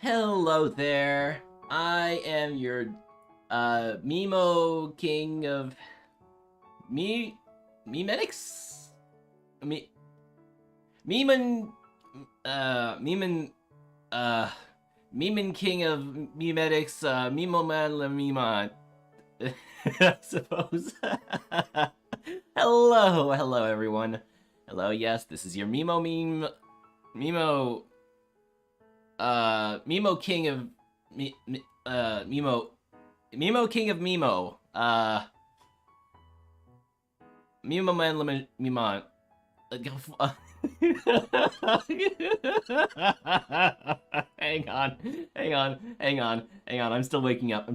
Hello there. I am your Mimo King of Memetics? Me Meman Meman Meman King of Memetics, Mimo le Méchant. I suppose. Hello everyone. Hello, yes, this is your Mimo Mimo King of Mimo King of Mimo. Mimo Man le Méchant. Hang on. I'm still waking up.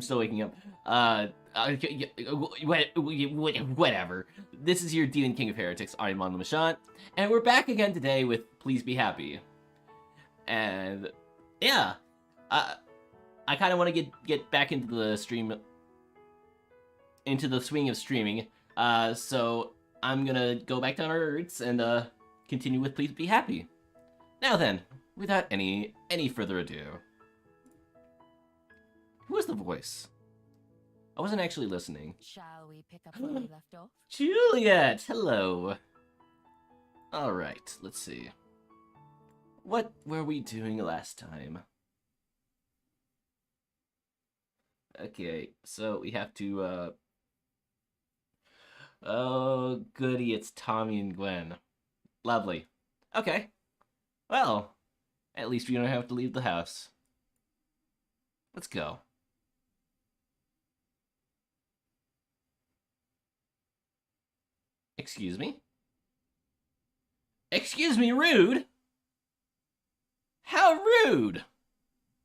Whatever. This is your Demon King of Heretics, Ahriman le Méchant, and we're back again today with Please Be Happy. And yeah, I kind of want to get back into the swing of streaming. So I'm gonna go back down our roots and continue with Please Be Happy. Now then, without any further ado, who was the voice? I wasn't actually listening. Shall we pick up where we left off? Juliet, hello. All right, let's see. What were we doing last time? Okay, so we have to, oh, goody, it's Tommy and Gwen. Lovely. Okay. Well, at least we don't have to leave the house. Let's go. Excuse me? Excuse me, rude? How rude!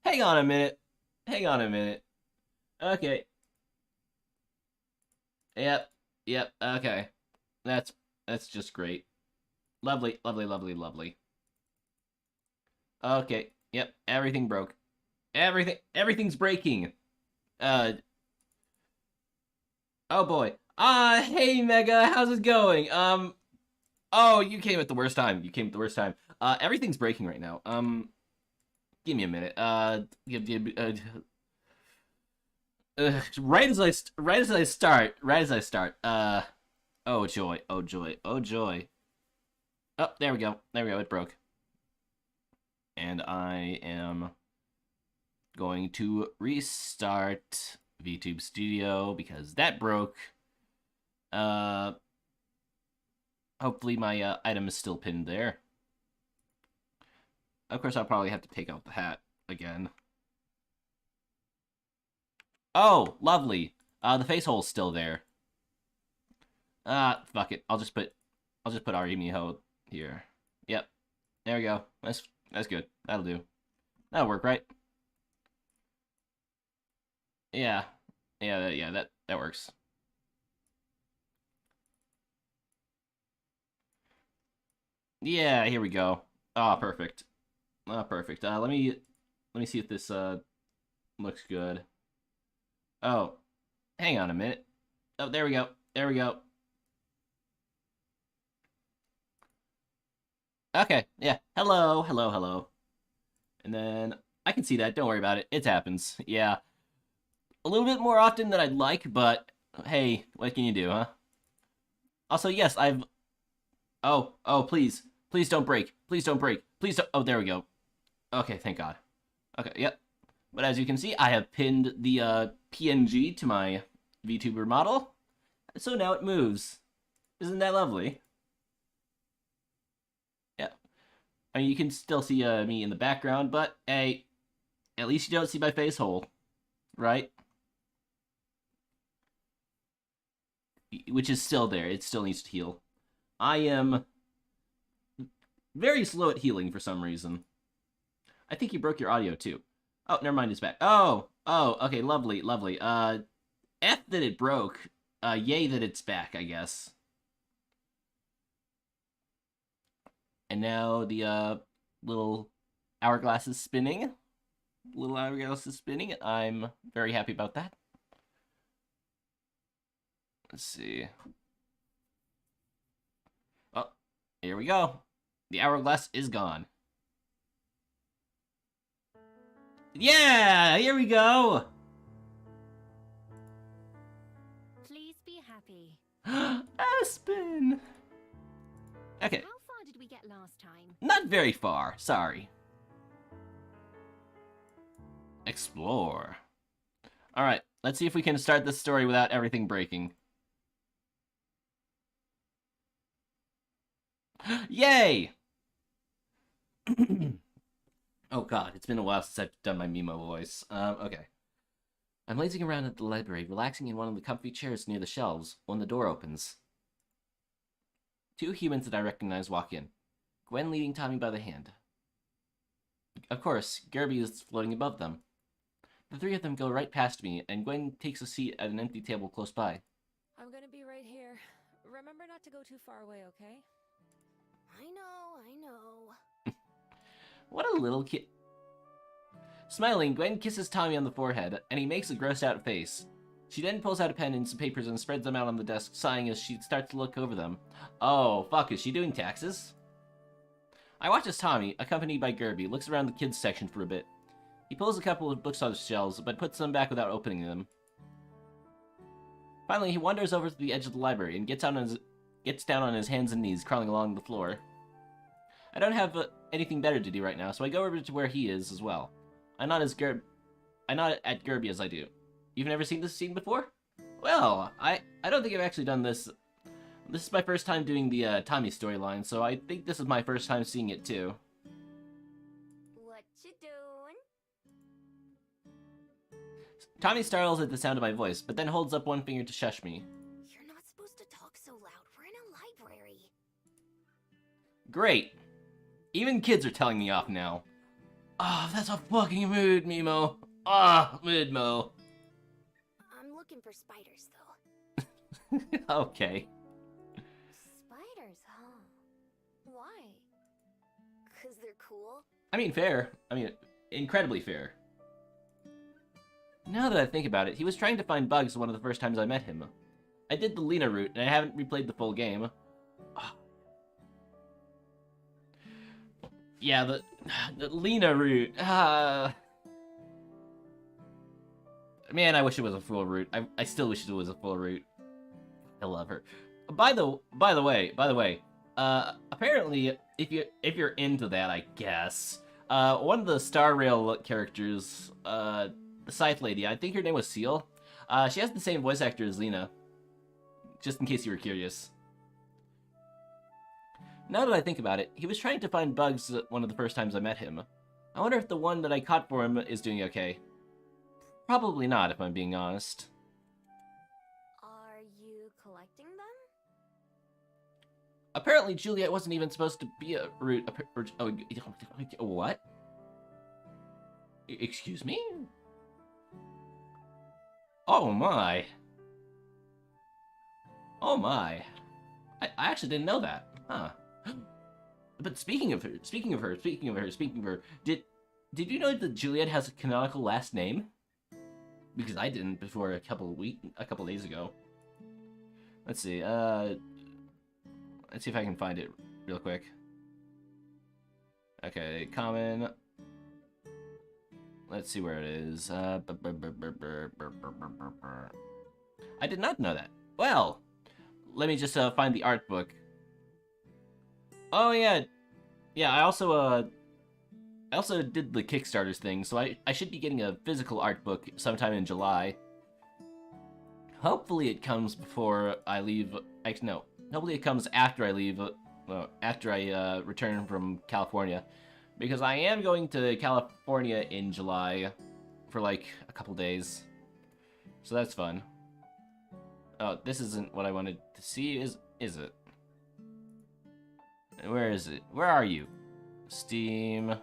Hang on a minute. Okay. Yep, okay. That's just great. Lovely. Okay, yep, everything broke. Everything's breaking. Oh boy. Hey Mega, how's it going? Oh, you came at the worst time. Everything's breaking right now. Give me a minute. Right as I start. Oh joy. Oh, there we go. It broke. And I am going to restart VTube Studio because that broke. Hopefully my item is still pinned there. Of course, I'll probably have to take out the hat again. Oh, lovely. The face hole's still there. Fuck it. I'll just put Ari Miho here. Yep. There we go. That's good. That'll do. That'll work, right? Yeah. That works. Yeah, here we go. Ah, perfect. Perfect. Let me see if this looks good. Oh, hang on a minute. Oh, there we go. Okay, yeah. Hello. And then I can see that. Don't worry about it. It happens. Yeah. A little bit more often than I'd like, but hey, what can you do, huh? Also, yes, I've... Oh, please. Please don't break. Please don't... Oh, there we go. Okay, thank God. Okay, yep. But as you can see, I have pinned the PNG to my VTuber model. So now it moves. Isn't that lovely? Yeah. I mean, you can still see me in the background, but hey, at least you don't see my face hole, right? Which is still there. It still needs to heal. I am very slow at healing for some reason. I think you broke your audio too. Oh, never mind, it's back. Oh, okay, lovely. F that it broke. Yay that it's back, I guess. And now the little hourglass is spinning. I'm very happy about that. Let's see. Oh, here we go. The hourglass is gone. Yeah, here we go. Please be happy. Aspen. Okay, How far did we get last time? not very far. Sorry. Explore. All right, let's see if we can start this story without everything breaking. Yay! Oh god, it's been a while since I've done my Miho voice. Okay. I'm lazing around at the library, relaxing in one of the comfy chairs near the shelves, when the door opens. Two humans that I recognize walk in, Gwen leading Tommy by the hand. Of course, Gerby is floating above them. The three of them go right past me, and Gwen takes a seat at an empty table close by. I'm gonna be right here. Remember not to go too far away, okay? I know. What a little kid. Smiling, Gwen kisses Tommy on the forehead, and he makes a grossed out face. She then pulls out a pen and some papers and spreads them out on the desk, sighing as she starts to look over them. Oh, fuck, is she doing taxes? I watch as Tommy, accompanied by Gerby, looks around the kids section for a bit. He pulls a couple of books on the shelves, but puts them back without opening them. Finally, he wanders over to the edge of the library and gets down on his hands and knees, crawling along the floor. I don't have anything better to do right now, so I go over to where he is as well. I nod at Gerby as I do. You've never seen this scene before? Well, I don't think I've actually done this. This is my first time doing the Tommy storyline, so I think this is my first time seeing it too. What you doing? Tommy startles at the sound of my voice, but then holds up one finger to shush me. You're not supposed to talk so loud. We're in a library. Great. Even kids are telling me off now. Ah, that's a fucking mood, Miho. Ah, mood-mo. I'm looking for spiders, though. Okay. Spiders, huh? Why? 'Cause they're cool? I mean, fair. I mean, incredibly fair. Now that I think about it, he was trying to find bugs one of the first times I met him. I did the Lena route, and I haven't replayed the full game. Yeah, the Lena route. Man, I wish it was a full route. I still wish it was a full route. I love her. By the way, apparently, if you're into that, I guess, one of the Star Rail characters, the Scythe Lady, I think her name was Seal. She has the same voice actor as Lena. Just in case you were curious. Now that I think about it, he was trying to find bugs one of the first times I met him. I wonder if the one that I caught for him is doing okay. Probably not, if I'm being honest. Are you collecting them? Apparently, Juliet wasn't even supposed to be a root. What? Excuse me? Oh my. Oh my. I actually didn't know that. Huh. But speaking of her, did you know that Juliet has a canonical last name? Because I didn't before a couple days ago. Let's see, let's see if I can find it real quick. Okay, common. Let's see where it is. I did not know that. Well, let me just find the art book. Oh yeah, yeah. I also did the Kickstarters thing, so I should be getting a physical art book sometime in July. Hopefully it comes before I leave. No, hopefully it comes after I leave. After I return from California, because I am going to California in July for like a couple days, so that's fun. Oh, this isn't what I wanted to see. Is it? Where is it? Where are you? Steam.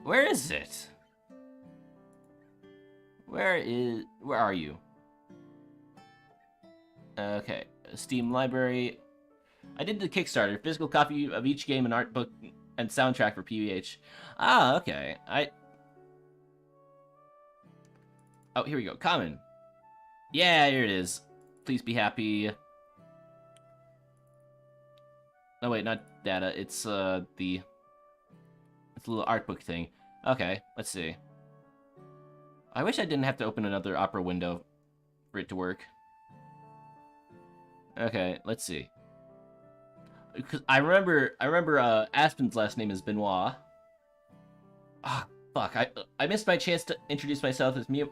Where is it? Where are you? Okay, Steam library. I did the Kickstarter, physical copy of each game and art book and soundtrack for PVH. Ah, okay. Oh, here we go. Common. Yeah, here it is. Please be happy. Oh wait, not data. It's the It's a little art book thing. Okay, let's see. I wish I didn't have to open another opera window for it to work. Okay, let's see. Because I remember Aspen's last name is Benoit. Ah, fuck. I missed my chance to introduce myself as Miho,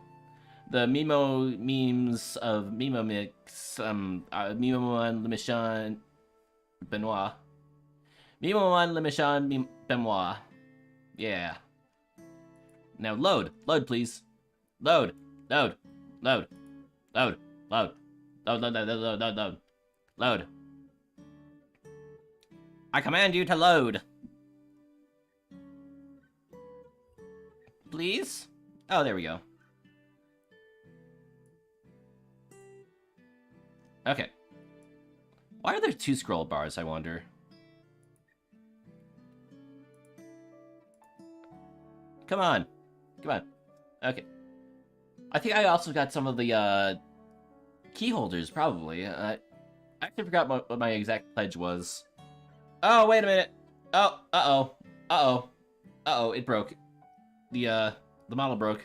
the Mimo memes of Mimo Mix, Miho le Méchant Benoit. Miho le Méchant Benoit. Yeah. Now load. Load, please. Load. Load. Load. Load. Load. Load, load, load, load, load, load. Load. I command you to load. Please? Oh, there we go. Okay. Why are there 2 scroll bars, I wonder? Come on. Come on. Okay. I think I also got some of the, key holders, probably. I actually forgot what my exact pledge was. Oh, wait a minute. Oh, uh-oh. Uh-oh. Uh-oh, it broke. The model broke.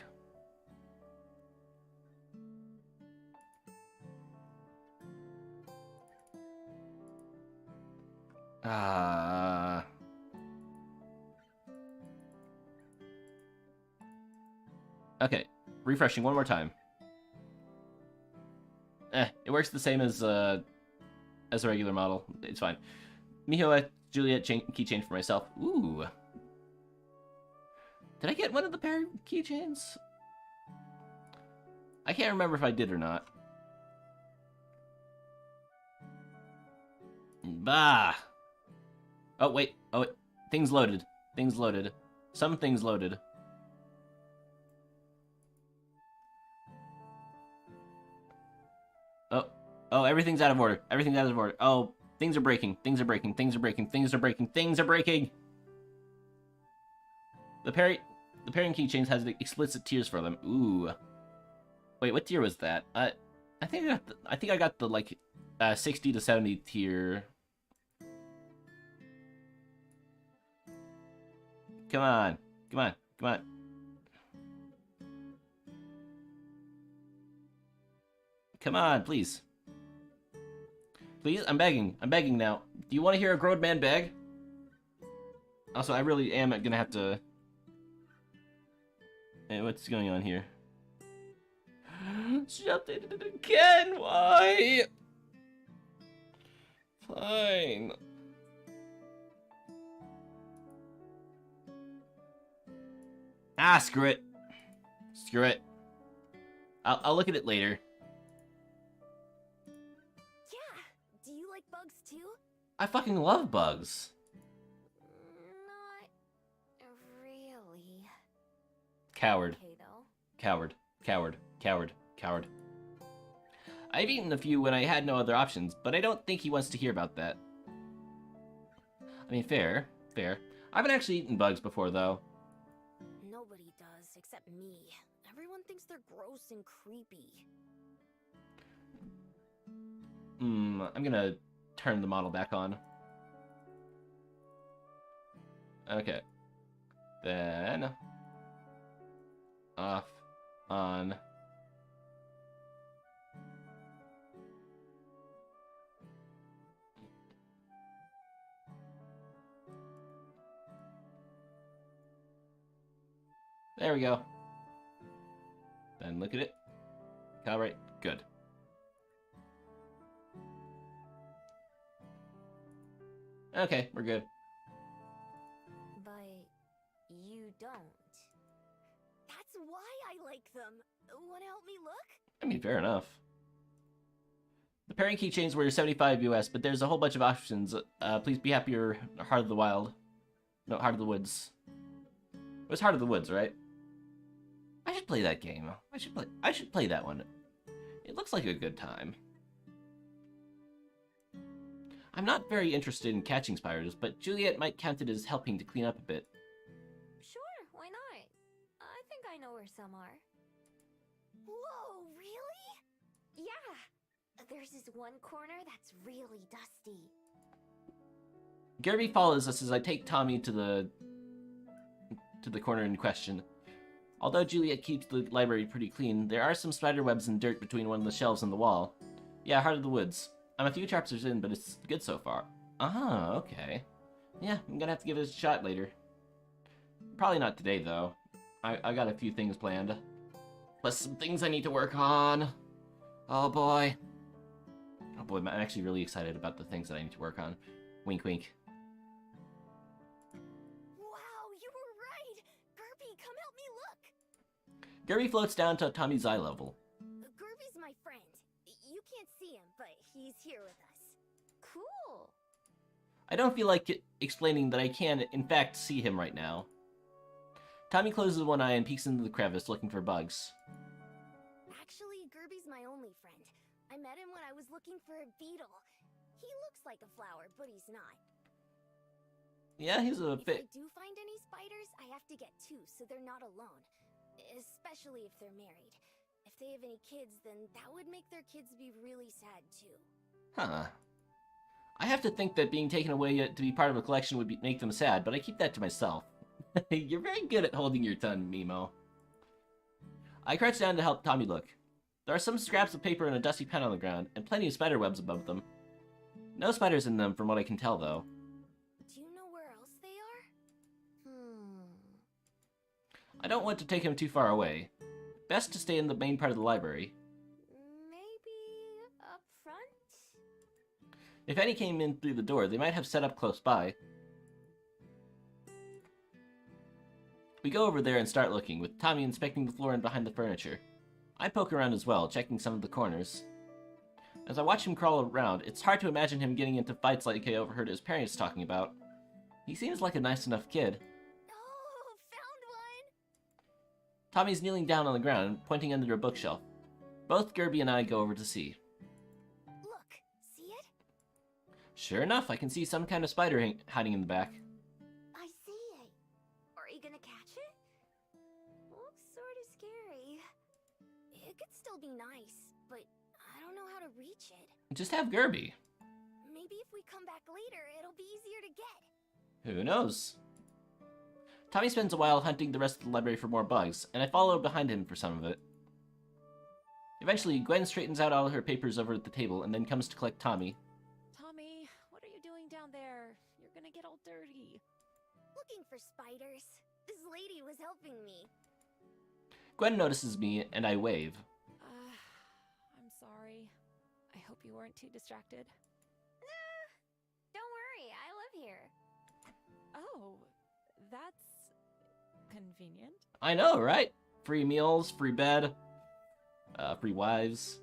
Okay, refreshing one more time. It works the same as a regular model. It's fine. Miho at Juliet keychain for myself. Ooh. Did I get one of the pair keychains? I can't remember if I did or not. Bah. Oh, wait. Oh, wait. Things loaded. Things loaded. Some things loaded. Oh. Oh, everything's out of order. Everything's out of order. Oh, things are breaking. Things are breaking. Things are breaking. Things are breaking. Things are breaking. The pairing keychains has explicit tiers for them. Ooh. Wait, what tier was that? I think I got the like 60 to 70 tier. Come on. Come on. Come on. Come on, please. Please? I'm begging. I'm begging now. Do you want to hear a grown man beg? Also, I really am gonna have to... Hey, what's going on here? She updated it again! Why? Fine. Ah, screw it. Screw it. I'll look at it later. Yeah. Do you like bugs too? I fucking love bugs. Not really. Coward. Okay, though. Coward. Coward. Coward. Coward. I've eaten a few when I had no other options, but I don't think he wants to hear about that. I mean, fair. Fair. I haven't actually eaten bugs before, though. Nobody does, except me. Everyone thinks they're gross and creepy. I'm gonna turn the model back on. Okay. Then... Off. On. There we go. Then look at it. Calibrate. Good. Okay, we're good. But you don't. That's why I like them. Wanna help me look? I mean, fair enough. The pairing keychains were 75 US, but there's a whole bunch of options. Please be happy or Heart of the Wild. No, Heart of the Woods. It was Heart of the Woods, right? I should play that game. I should play that one. It looks like a good time. I'm not very interested in catching spiders, but Juliet might count it as helping to clean up a bit. Sure, why not? I think I know where some are. Whoa, really? Yeah. There's this one corner that's really dusty. Garby follows us as I take Tommy to the to the corner in question. Although Juliet keeps the library pretty clean, there are some spider webs and dirt between one of the shelves and the wall. Yeah, Heart of the Woods. I'm a few chapters in, but it's good so far. Ah, okay. Yeah, I'm gonna have to give it a shot later. Probably not today, though. I got a few things planned. Plus some things I need to work on. Oh boy. Oh boy, I'm actually really excited about the things that I need to work on. Wink, wink. Wow, you were right! Gerby, come help me look! Gerby floats down to Tommy's eye level. Gerby's my friend. You can't see him, but he's here with us. Cool! I don't feel like explaining that I can, in fact, see him right now. Tommy closes one eye and peeks into the crevice, looking for bugs. Actually, Gerby's my only friend. I met him when I was looking for a beetle. He looks like a flower, but he's not. Yeah, he's a If bit... I do find any spiders, I have to get two, so they're not alone. Especially if they're married. If they have any kids, then that would make their kids be really sad, too. Huh. I have to think that being taken away to be part of a collection would make them sad, but I keep that to myself. You're very good at holding your tongue, Mimo. I crouch down to help Tommy look. There are some scraps of paper and a dusty pen on the ground, and plenty of spider webs above them. No spiders in them from what I can tell, though. Do you know where else they are? I don't want to take him too far away. Best to stay in the main part of the library. Maybe up front? If any came in through the door, they might have set up close by. We go over there and start looking, with Tommy inspecting the floor and behind the furniture. I poke around as well, checking some of the corners. As I watch him crawl around, it's hard to imagine him getting into fights like I overheard his parents talking about. He seems like a nice enough kid. Oh, found one! Tommy's kneeling down on the ground, pointing under a bookshelf. Both Gerby and I go over to see. Look, see it? Sure enough, I can see some kind of spider hiding in the back. I see it. Are you gonna catch it? Looks sorta scary. It could still be nice, but I don't know how to reach it. Just have Gerby. Maybe if we come back later, it'll be easier to get. Who knows? Tommy spends a while hunting the rest of the library for more bugs, and I follow behind him for some of it. Eventually, Gwen straightens out all her papers over at the table and then comes to collect Tommy. Tommy, what are you doing down there? You're gonna get all dirty. Looking for spiders. This lady was helping me. Gwen notices me, and I wave. I'm sorry. I hope you weren't too distracted. Nah, don't worry, I live here. Oh, that's convenient. I know, right? Free meals, free bed, free wives.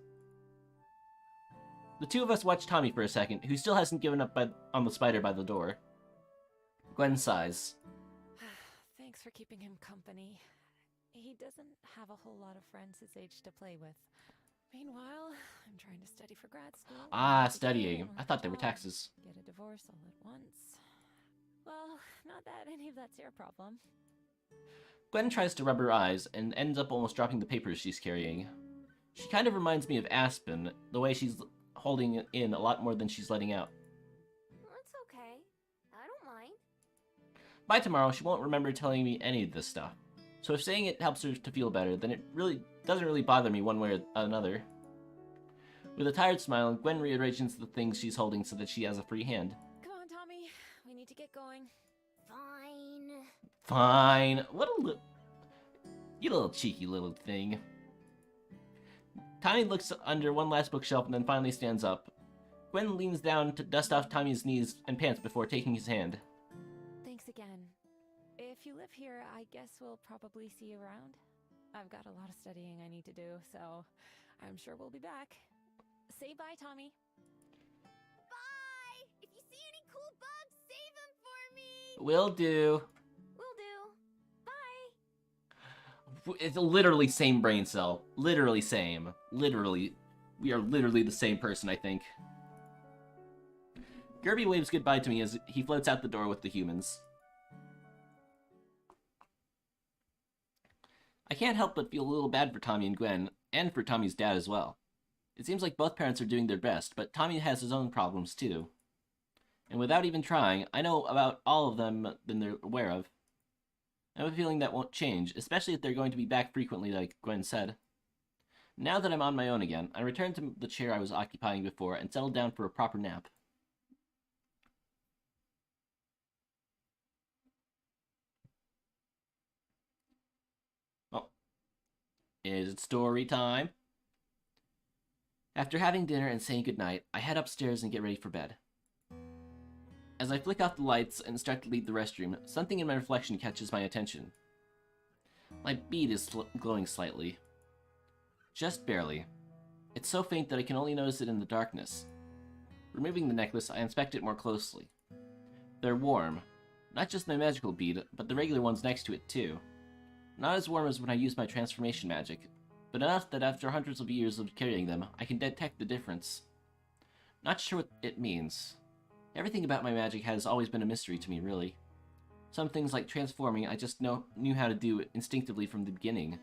The two of us watch Tommy for a second, who still hasn't given up on the spider by the door. Gwen sighs. Thanks for keeping him company. He doesn't have a whole lot of friends his age to play with. Meanwhile, I'm trying to study for grad school. Ah, studying. I thought they were taxes. Get a divorce all at once. Well, not that any of that's your problem. Gwen tries to rub her eyes and ends up almost dropping the papers she's carrying. She kind of reminds me of Aspen, the way she's holding in a lot more than she's letting out. That's okay. I don't mind. By tomorrow, she won't remember telling me any of this stuff. So if saying it helps her to feel better, then it really doesn't really bother me one way or another. With a tired smile, Gwen rearranges the things she's holding so that she has a free hand. Come on, Tommy. We need to get going. Fine. Fine. What a you little cheeky little thing. Tommy looks under one last bookshelf and then finally stands up. Gwen leans down to dust off Tommy's knees and pants before taking his hand. Thanks again. If you live here, I guess we'll probably see you around. I've got a lot of studying I need to do, so I'm sure we'll be back. Say bye, Tommy. Bye! If you see any cool bugs, save them for me! Will do. Will do. Bye! It's literally same brain cell. Literally same. Literally. We are literally the same person, I think. Gerby waves goodbye to me as he floats out the door with the humans. I can't help but feel a little bad for Tommy and Gwen, and for Tommy's dad as well. It seems like both parents are doing their best, but Tommy has his own problems too. And without even trying, I know about all of them than they're aware of. I have a feeling that won't change, especially if they're going to be back frequently like Gwen said. Now that I'm on my own again, I return to the chair I was occupying before and settle down for a proper nap. Oh. Is it story time? After having dinner and saying goodnight, I head upstairs and get ready for bed. As I flick off the lights and start to leave the restroom, something in my reflection catches my attention. My bead is glowing slightly. Just barely. It's so faint that I can only notice it in the darkness. Removing the necklace, I inspect it more closely. They're warm. Not just my magical bead, but the regular ones next to it too. Not as warm as when I use my transformation magic, but enough that after hundreds of years of carrying them, I can detect the difference. Not sure what it means. Everything about my magic has always been a mystery to me, really. Some things like transforming I just knew how to do instinctively from the beginning.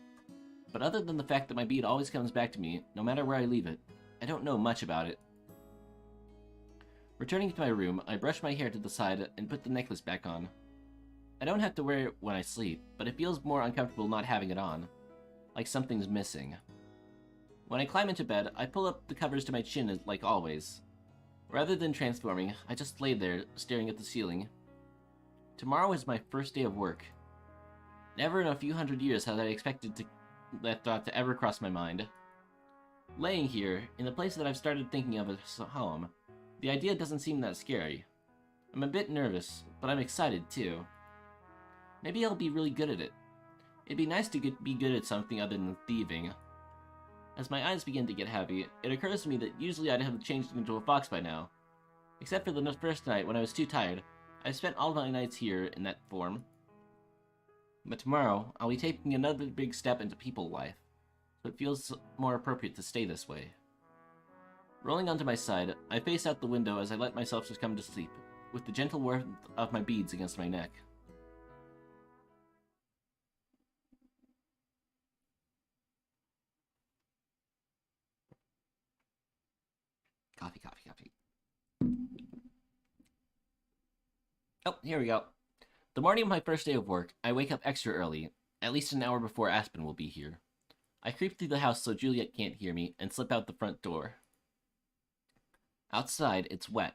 But other than the fact that my bead always comes back to me, no matter where I leave it, I don't know much about it. Returning to my room, I brush my hair to the side and put the necklace back on. I don't have to wear it when I sleep, but it feels more uncomfortable not having it on. Like something's missing. When I climb into bed, I pull up the covers to my chin like always. Rather than transforming, I just lay there, staring at the ceiling. Tomorrow is my first day of work. Never in a few hundred years had I expected that thought to ever cross my mind. Laying here, in the place that I've started thinking of as home, the idea doesn't seem that scary. I'm a bit nervous, but I'm excited too. Maybe I'll be really good at it. It'd be nice to be good at something other than thieving. As my eyes begin to get heavy, it occurs to me that usually I'd have changed into a fox by now. Except for the first night when I was too tired, I've spent all my nights here in that form. But tomorrow, I'll be taking another big step into people life, so it feels more appropriate to stay this way. Rolling onto my side, I face out the window as I let myself succumb to sleep, with the gentle warmth of my beads against my neck. Coffee, coffee, coffee. Oh, here we go. The morning of my first day of work, I wake up extra early, at least an hour before Aspen will be here. I creep through the house so Juliet can't hear me, and slip out the front door. Outside, it's wet.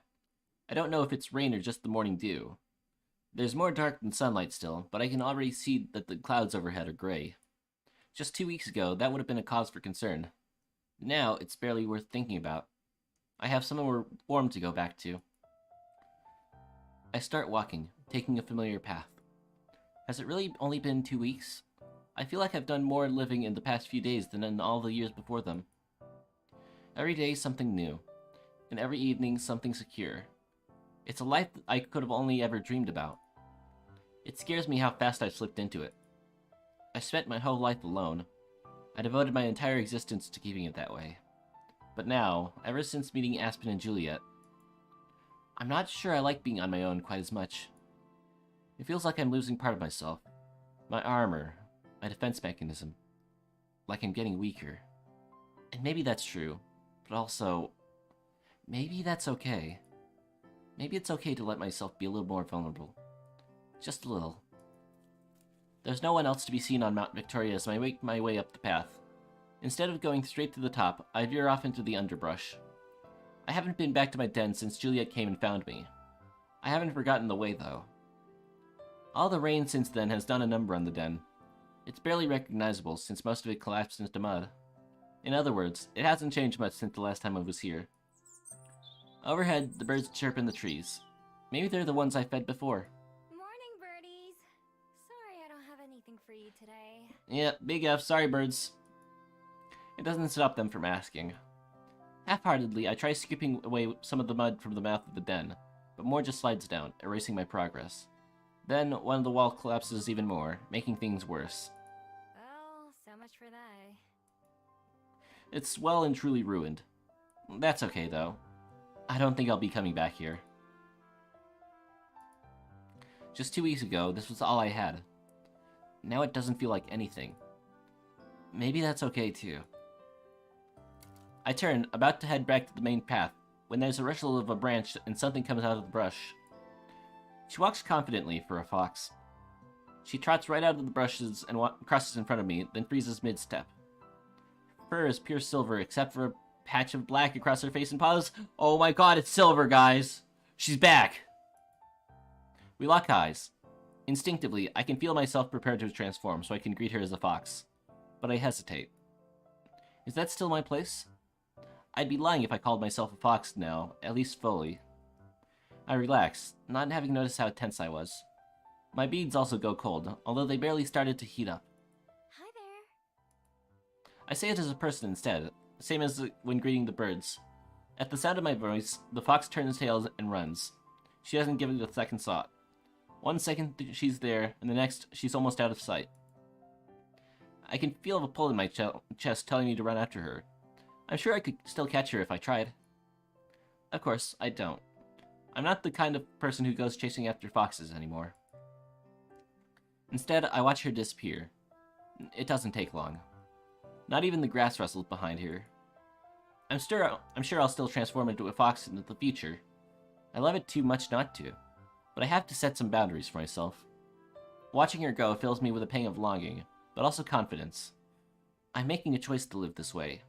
I don't know if it's rain or just the morning dew. There's more dark than sunlight still, but I can already see that the clouds overhead are gray. Just 2 weeks ago, that would have been a cause for concern. Now, it's barely worth thinking about. I have somewhere warm to go back to. I start walking, taking a familiar path. Has it really only been 2 weeks? I feel like I've done more living in the past few days than in all the years before them. Every day, something new. And every evening, something secure. It's a life that I could have only ever dreamed about. It scares me how fast I've slipped into it. I spent my whole life alone. I devoted my entire existence to keeping it that way. But now, ever since meeting Aspen and Juliet, I'm not sure I like being on my own quite as much. It feels like I'm losing part of myself. My armor, my defense mechanism. Like I'm getting weaker. And maybe that's true, but also, maybe that's okay. Maybe it's okay to let myself be a little more vulnerable. Just a little. There's no one else to be seen on Mount Victoria as I make my way up the path. Instead of going straight to the top, I veer off into the underbrush. I haven't been back to my den since Juliet came and found me. I haven't forgotten the way, though. All the rain since then has done a number on the den. It's barely recognizable since most of it collapsed into mud. In other words, it hasn't changed much since the last time I was here. Overhead, the birds chirp in the trees. Maybe they're the ones I fed before. Morning, birdies. Sorry I don't have anything for you today. Yeah, big F, sorry birds. It doesn't stop them from asking. Half-heartedly, I try scooping away some of the mud from the mouth of the den, but more just slides down, erasing my progress. Then, one of the walls collapses even more, making things worse. Well, so much for that. It's well and truly ruined. That's okay, though. I don't think I'll be coming back here. Just 2 weeks ago, this was all I had. Now it doesn't feel like anything. Maybe that's okay, too. I turn, about to head back to the main path, when there's a rustle of a branch and something comes out of the brush. She walks confidently for a fox. She trots right out of the brushes and crosses in front of me, then freezes mid-step. Fur is pure silver, except for a patch of black across her face and paws. Oh my god, it's Silver, guys! She's back! We lock eyes. Instinctively, I can feel myself prepare to transform so I can greet her as a fox. But I hesitate. Is that still my place? I'd be lying if I called myself a fox now, at least fully. I relax, not having noticed how tense I was. My beads also go cold, although they barely started to heat up. Hi there. I say it as a person instead, same as when greeting the birds. At the sound of my voice, the fox turns tails and runs. She doesn't give it a second thought. 1 second she's there, and the next she's almost out of sight. I can feel a pull in my chest telling me to run after her. I'm sure I could still catch her if I tried. Of course, I don't. I'm not the kind of person who goes chasing after foxes anymore. Instead, I watch her disappear. It doesn't take long. Not even the grass rustles behind her. I'm sure I'll still transform into a fox in the future. I love it too much not to, but I have to set some boundaries for myself. Watching her go fills me with a pang of longing, but also confidence. I'm making a choice to live this way.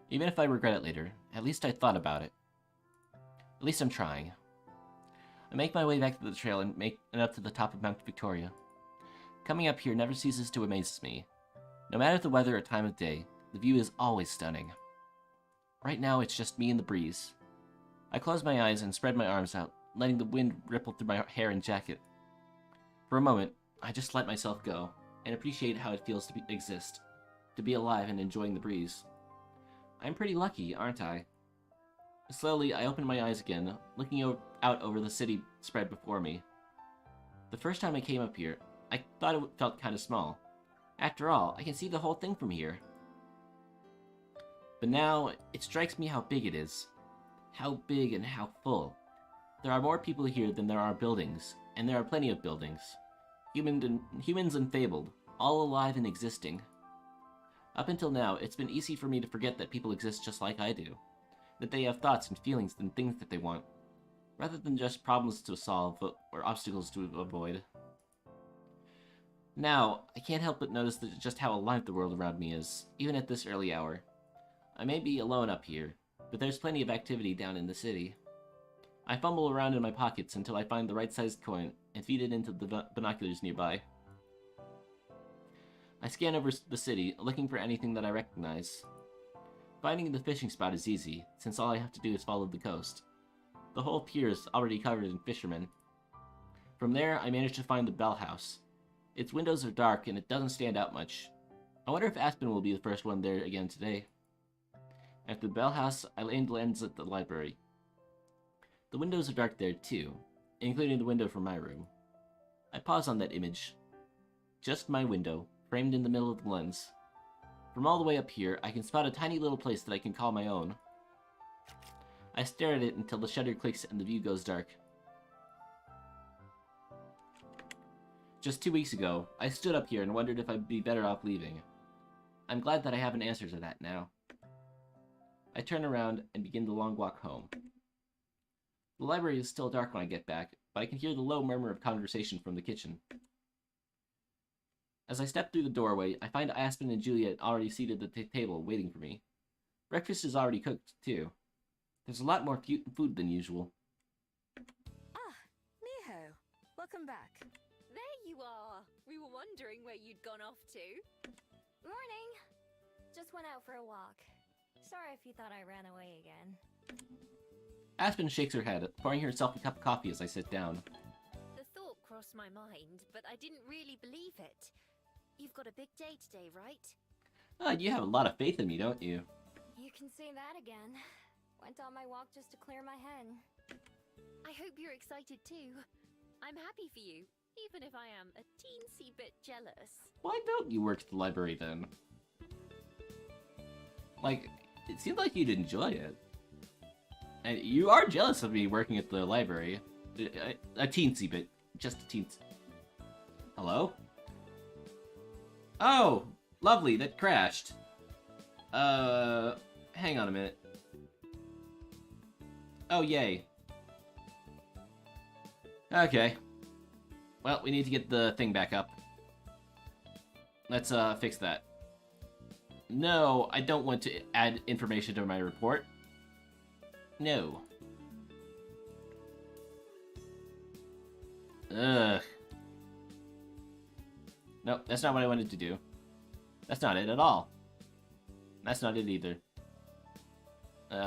Even if I regret it later, at least I thought about it. At least I'm trying. I make my way back to the trail and up to the top of Mount Victoria. Coming up here never ceases to amaze me. No matter the weather or time of day, the view is always stunning. Right now, it's just me and the breeze. I close my eyes and spread my arms out, letting the wind ripple through my hair and jacket. For a moment, I just let myself go, and appreciate how it feels to exist, to be alive and enjoying the breeze. I'm pretty lucky, aren't I? Slowly, I open my eyes again, looking out over the city spread before me. The first time I came up here, I thought it felt kind of small. After all, I can see the whole thing from here. But now, it strikes me how big it is. How big and how full. There are more people here than there are buildings, and there are plenty of buildings. Humans and fabled, all alive and existing. Up until now, it's been easy for me to forget that people exist just like I do. That they have thoughts and feelings and things that they want, rather than just problems to solve or obstacles to avoid. Now, I can't help but notice just how alive the world around me is, even at this early hour. I may be alone up here, but there's plenty of activity down in the city. I fumble around in my pockets until I find the right-sized coin and feed it into the binoculars nearby. I scan over the city, looking for anything that I recognize. Finding the fishing spot is easy, since all I have to do is follow the coast. The whole pier is already covered in fishermen. From there, I manage to find the bell house. Its windows are dark and it doesn't stand out much. I wonder if Aspen will be the first one there again today. After the bell house, I lands at the library. The windows are dark there too, including the window from my room. I pause on that image. Just my window, framed in the middle of the lens. From all the way up here, I can spot a tiny little place that I can call my own. I stare at it until the shutter clicks and the view goes dark. Just 2 weeks ago, I stood up here and wondered if I'd be better off leaving. I'm glad that I have an answer to that now. I turn around and begin the long walk home. The library is still dark when I get back, but I can hear the low murmur of conversation from the kitchen. As I step through the doorway, I find Aspen and Juliet already seated at the table, waiting for me. Breakfast is already cooked, too. There's a lot more food than usual. Ah, Miho. Welcome back. There you are. We were wondering where you'd gone off to. Morning. Just went out for a walk. Sorry if you thought I ran away again. Aspen shakes her head, pouring herself a cup of coffee as I sit down. The thought crossed my mind, but I didn't really believe it. You've got a big day today, right? You have a lot of faith in me, don't you? You can say that again. Went on my walk just to clear my head. I hope you're excited too. I'm happy for you, even if I am a teensy bit jealous. Why don't you work at the library then? Like, it seemed like you'd enjoy it. And you are jealous of me working at the library. A teensy bit. Just a teensy. Hello? Oh! Lovely, that crashed. Hang on a minute. Oh, yay. Okay. Well, we need to get the thing back up. let's fix that. No, I don't want to add information to my report. No. Ugh. Nope, that's not what I wanted to do. That's not it at all. That's not it either. How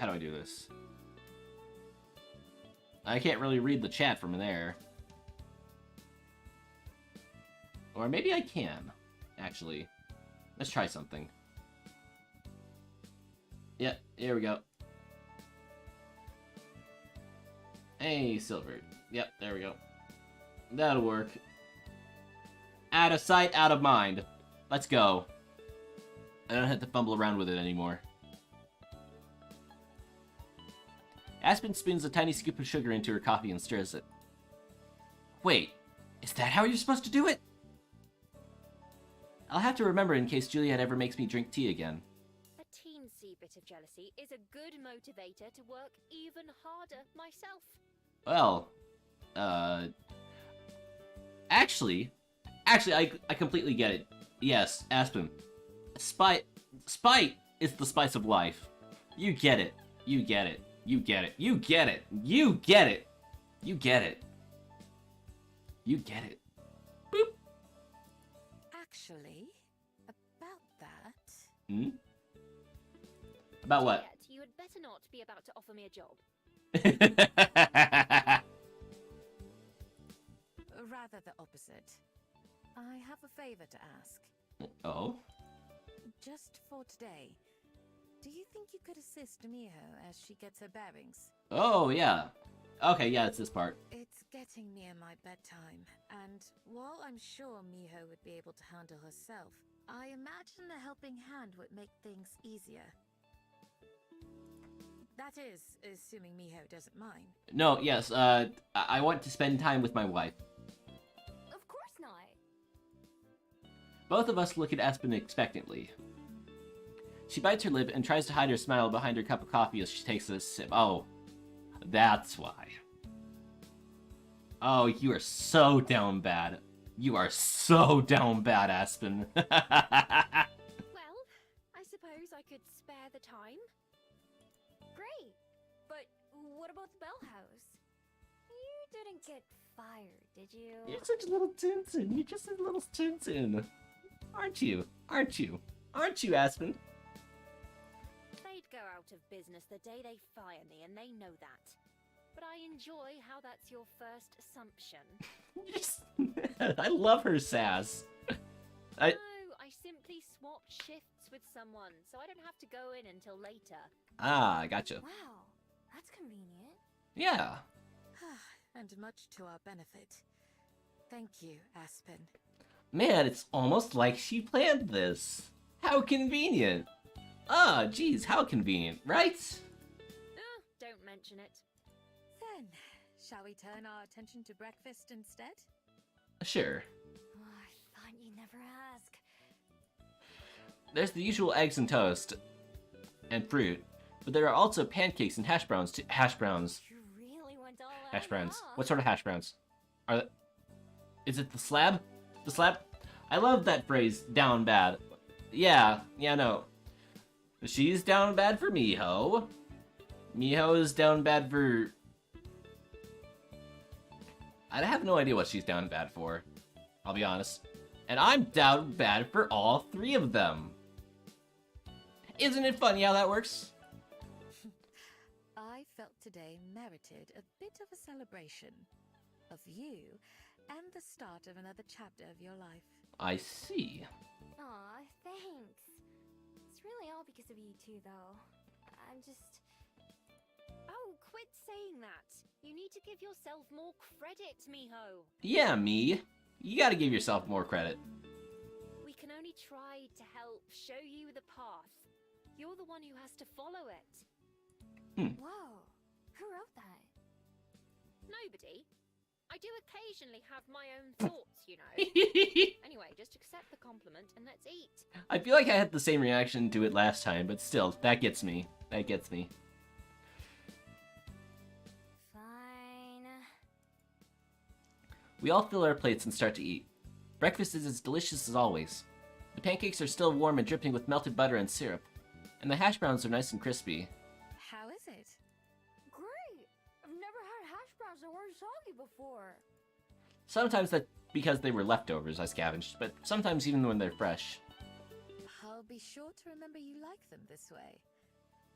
do I do this? I can't really read the chat from there. Or maybe I can, actually. Let's try something. Yep, here we go. Hey, Silver. Yep, there we go. That'll work. Out of sight, out of mind. Let's go. I don't have to fumble around with it anymore. Aspen spoons a tiny scoop of sugar into her coffee and stirs it. Wait, is that how you're supposed to do it? I'll have to remember in case Juliet ever makes me drink tea again. A teensy bit of jealousy is a good motivator to work even harder myself. Well, Actually, I completely get it. Yes, Aspen. Spite is the spice of life. You get it. You get it. You get it. You get it. You get it. You get it. You get it. Boop. Actually, about that... Hmm? About what? Yet, you had better not be about to offer me a job. Rather the opposite. I have a favor to ask. Oh? Just for today, do you think you could assist Miho as she gets her bearings? Oh, yeah. Okay, yeah, it's this part. It's getting near my bedtime, and while I'm sure Miho would be able to handle herself, I imagine a helping hand would make things easier. That is, assuming Miho doesn't mind. No, yes, I want to spend time with my wife. Of course not. Both of us look at Aspen expectantly. She bites her lip and tries to hide her smile behind her cup of coffee as she takes a sip. Oh, that's why. Oh, you are so down bad. You are so down bad, Aspen. Well, I suppose I could spare the time. Great. But what about the Bell House? You didn't get fired, did you? You're such a little Toontoon. You're just a little Toontoon. Aren't you? Aren't you? Aren't you, Aspen? They'd go out of business the day they fire me, and they know that. But I enjoy how that's your first assumption. I love her sass. No, I simply swapped shifts with someone, so I don't have to go in until later. Ah, gotcha. Wow, that's convenient. Yeah. And much to our benefit. Thank you, Aspen. Man, it's almost like she planned this. How convenient. Ah, geez, how convenient, right? Don't mention it. Then, shall we turn our attention to breakfast instead? Sure. Oh, I thought you'd never ask. There's the usual eggs and toast. And fruit. But there are also pancakes and hash browns too. Hash browns. You really went all out. Hash browns. huh? What sort of hash browns? Is it the slab? The slab? I love that phrase, down bad. Yeah, no. She's down bad for Miho. Miho is down bad for... I have no idea what she's down bad for. I'll be honest. And I'm down bad for all three of them. Isn't it funny how that works? I felt today merited a bit of a celebration. Of you, and the start of another chapter of your life. I see. Aw, thanks. It's really all because of you two, though. I'm just... Oh, quit saying that. You need to give yourself more credit, Miho. Yeah, me. You gotta give yourself more credit. We can only try to help show you the path. You're the one who has to follow it. Whoa. Who wrote that? Nobody. I do occasionally have my own thoughts, you know. Anyway, just accept the compliment and let's eat. I feel like I had the same reaction to it last time, but still, that gets me. That gets me. Fine. We all fill our plates and start to eat. Breakfast is as delicious as always. The pancakes are still warm and dripping with melted butter and syrup, and the hash browns are nice and crispy. How is it? Great! I've never had hash browns that weren't soggy before. Sometimes that's because they were leftovers I scavenged, but sometimes even when they're fresh. I'll be sure to remember you like them this way.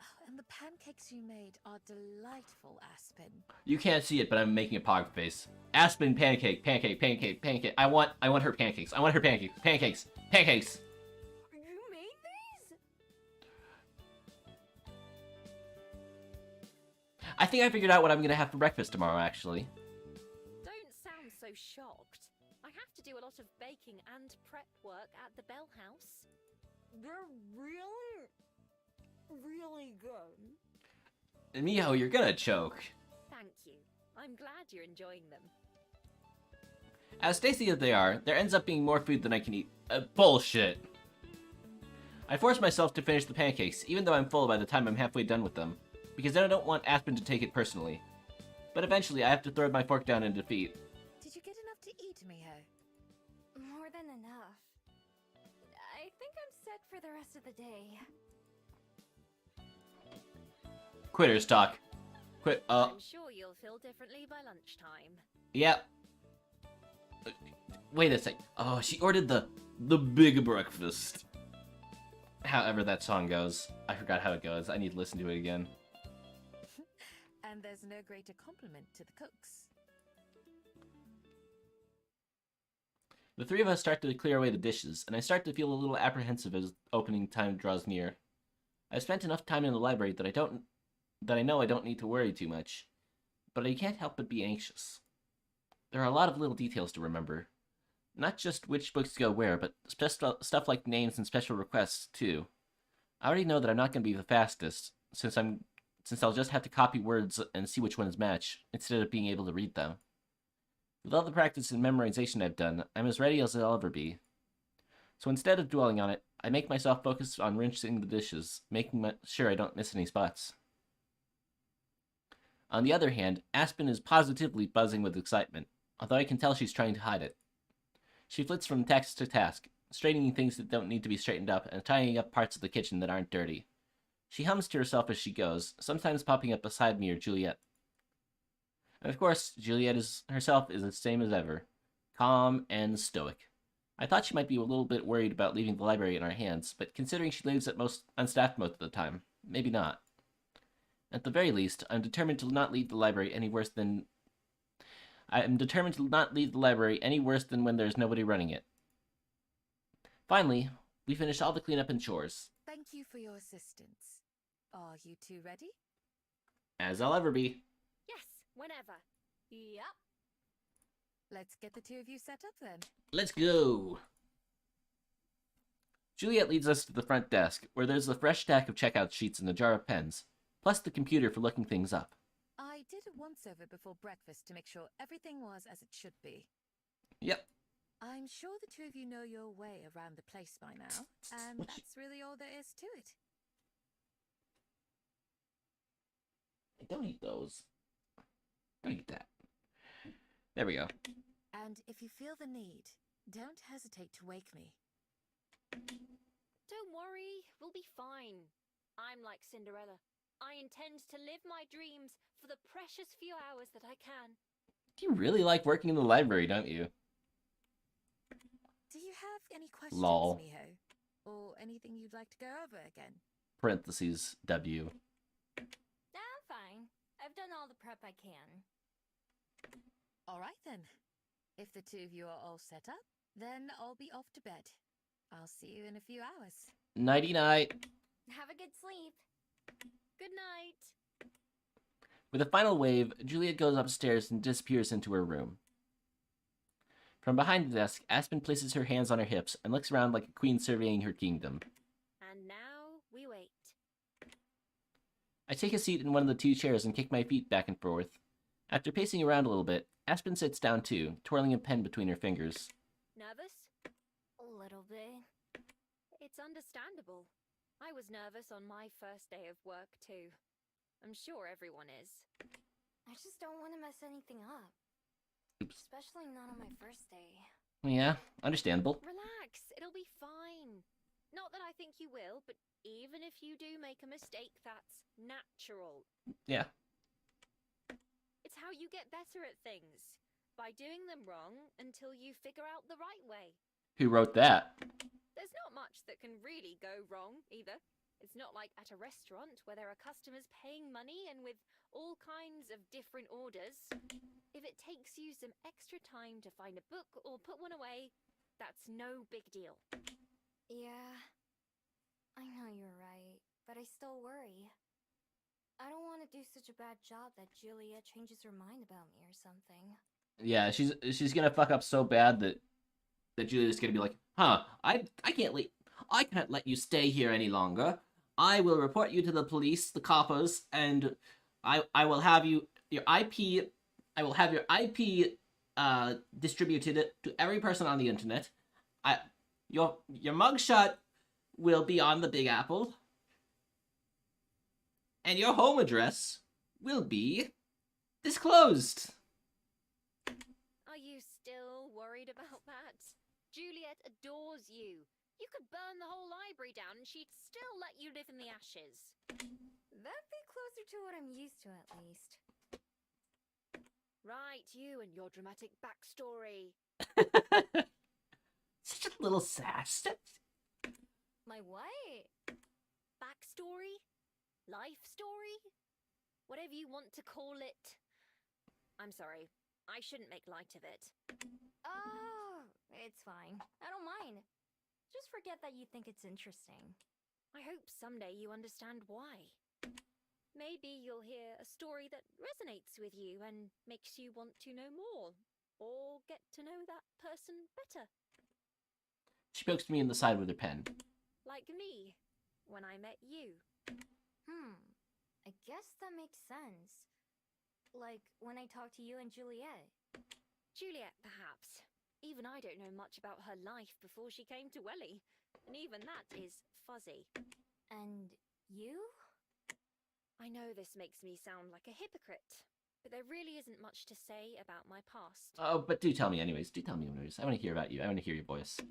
Oh, and the pancakes you made are delightful, Aspen. You can't see it, but I'm making a pog face. Aspen pancake, pancake, pancake, pancake. I want her pancakes. I want her pancakes. Pancakes. Pancakes. You made these? I think I figured out what I'm gonna have for breakfast tomorrow, actually. Don't sound so shocked. I have to do a lot of baking and prep work at the Bell House. They're really, really good. Miho, you're gonna choke. Thank you. I'm glad you're enjoying them. As tasty as they are, there ends up being more food than I can eat. Bullshit. I force myself to finish the pancakes, even though I'm full by the time I'm halfway done with them, because then I don't want Aspen to take it personally. But eventually, I have to throw my fork down in defeat. Did you get enough to eat, Miho? More than enough. I think I'm set for the rest of the day. Quitters talk. I'm sure you'll feel differently by lunchtime. Yep. Wait a sec. Oh, she ordered the big breakfast. However that song goes. I forgot how it goes. I need to listen to it again. And there's no greater compliment to the cooks. The three of us start to clear away the dishes, and I start to feel a little apprehensive as opening time draws near. I've spent enough time in the library that I know I don't need to worry too much, but I can't help but be anxious. There are a lot of little details to remember. Not just which books go where, but stuff like names and special requests, too. I already know that I'm not going to be the fastest, since I'll just have to copy words and see which ones match, instead of being able to read them. With all the practice and memorization I've done, I'm as ready as I'll ever be. So instead of dwelling on it, I make myself focus on rinsing the dishes, making sure I don't miss any spots. On the other hand, Aspen is positively buzzing with excitement, although I can tell she's trying to hide it. She flits from task to task, straightening things that don't need to be straightened up and tidying up parts of the kitchen that aren't dirty. She hums to herself as she goes, sometimes popping up beside me or Juliet. And of course, Juliet herself is the same as ever, calm and stoic. I thought she might be a little bit worried about leaving the library in our hands, but considering she leaves at most unstaffed most of the time, maybe not. At the very least, I'm determined to not leave the library any worse than when there's nobody running it. Finally, we finish all the cleanup and chores. Thank you for your assistance. Are you two ready? As I'll ever be. Yes, whenever. Yep. Let's get the two of you set up then. Let's go! Juliet leads us to the front desk, where there's a fresh stack of checkout sheets and a jar of pens, plus the computer for looking things up. I did a once-over before breakfast to make sure everything was as it should be. Yep. I'm sure the two of you know your way around the place by now, and that's really all there is to it. Don't eat those. Don't eat that. There we go. And if you feel the need, don't hesitate to wake me. Don't worry, we'll be fine. I'm like Cinderella. I intend to live my dreams for the precious few hours that I can. You really like working in the library, don't you? Do you have any questions, Lol. Miho? Or anything you'd like to go over again? Parentheses, W. I'm fine. I've done all the prep I can. All right then. If the two of you are all set up, then I'll be off to bed. I'll see you in a few hours. Nighty-night. Have a good sleep. Good night. With a final wave, Juliet goes upstairs and disappears into her room. From behind the desk, Aspen places her hands on her hips and looks around like a queen surveying her kingdom. And now we wait. I take a seat in one of the two chairs and kick my feet back and forth. After pacing around a little bit, Aspen sits down too, twirling a pen between her fingers. Nervous? A little bit. It's understandable. I was nervous on my first day of work too. I'm sure everyone is. I just don't want to mess anything up. Oops. Especially not on my first day. Yeah, understandable. Relax, it'll be fine. Not that I think you will, but even if you do make a mistake, that's natural. Yeah. It's how you get better at things. By doing them wrong until you figure out the right way. Who wrote that? There's not much that can really go wrong, either. It's not like at a restaurant where there are customers paying money and with all kinds of different orders. If it takes you some extra time to find a book or put one away, that's no big deal. Yeah, I know you're right, but I still worry. I don't want to do such a bad job that Juliet changes her mind about me or something. Yeah, she's gonna fuck up so bad that Julia's gonna be like, huh, I can't let you stay here any longer. I will report you to the police, the coppers, and I will have your IP distributed to every person on the internet. Your mugshot will be on the Big Apple. And your home address will be disclosed. Are you still worried about that? Juliet adores you. You could burn the whole library down and she'd still let you live in the ashes. That'd be closer to what I'm used to, at least. Right, you and your dramatic backstory. Such a little sass. My what? Backstory? Life story? Whatever you want to call it. I'm sorry, I shouldn't make light of it. Oh, it's fine. I don't mind. Just forget that you think it's interesting. I hope someday you understand why. Maybe you'll hear a story that resonates with you and makes you want to know more, or get to know that person better. She pokes me in the side with her pen. Like me, when I met you. I guess that makes sense. Like when I talked to you and Juliet. Juliet, perhaps. Even I don't know much about her life before she came to Welly, and even that is fuzzy. And you? I know this makes me sound like a hypocrite, but there really isn't much to say about my past. Oh, but do tell me anyways. Do tell me anyways. I want to hear about you. I want to hear your voice.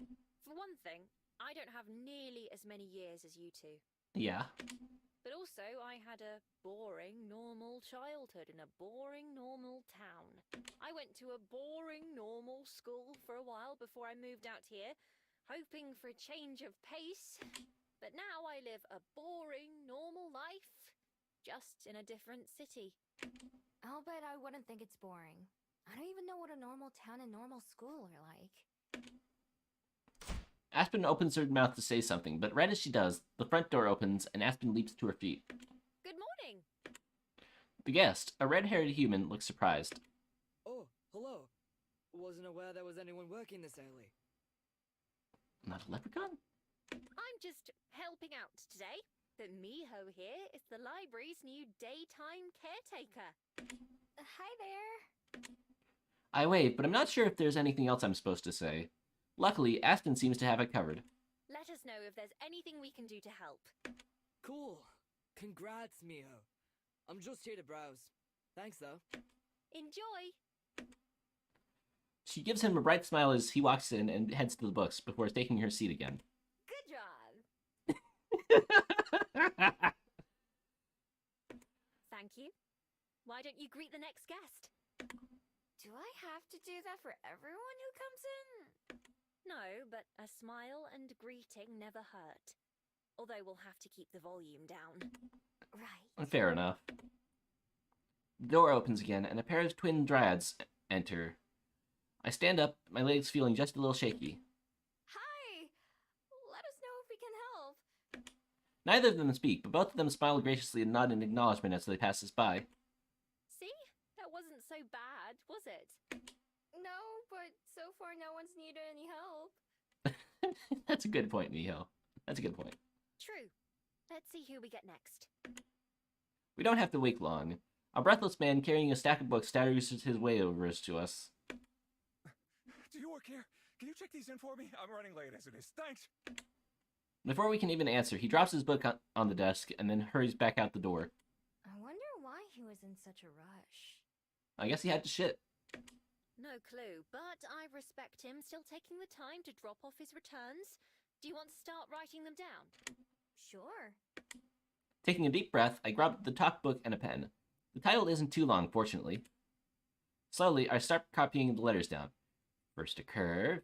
For one thing, I don't have nearly as many years as you two. Yeah. But also, I had a boring, normal childhood in a boring, normal town. I went to a boring, normal school for a while before I moved out here, hoping for a change of pace. But now I live a boring, normal life, just in a different city. I'll bet I wouldn't think it's boring. I don't even know what a normal town and normal school are like. Aspen opens her mouth to say something, but right as she does, the front door opens and Aspen leaps to her feet. Good morning! The guest, a red-haired human, looks surprised. Oh, hello. Wasn't aware there was anyone working this early. Not a leprechaun? I'm just helping out today. But Miho here is the library's new daytime caretaker. Hi there. I wave, but I'm not sure if there's anything else I'm supposed to say. Luckily, Aspen seems to have it covered. Let us know if there's anything we can do to help. Cool. Congrats, Miho. I'm just here to browse. Thanks, though. Enjoy! She gives him a bright smile as he walks in and heads to the books before taking her seat again. Good job! Thank you. Why don't you greet the next guest? Do I have to do that for everyone who comes in? No, but a smile and greeting never hurt. Although we'll have to keep the volume down. Right. Fair enough. The door opens again, and a pair of twin dryads enter. I stand up, my legs feeling just a little shaky. Hi! Let us know if we can help. Neither of them speak, but both of them smile graciously and nod in acknowledgement as they pass us by. See? That wasn't so bad, was it? No, but so far no one's needed any help. That's a good point, Miho. That's a good point. True. Let's see who we get next. We don't have to wait long. A breathless man carrying a stack of books staggers his way over to us. Do you work here? Can you check these in for me? I'm running late as it is. Thanks. Before we can even answer, he drops his book on the desk and then hurries back out the door. I wonder why he was in such a rush. I guess he had to shit. No clue, but I respect him still taking the time to drop off his returns. Do you want to start writing them down? Sure. Taking a deep breath, I grabbed the talk book and a pen. The title isn't too long, fortunately. Slowly, I start copying the letters down. First a curve,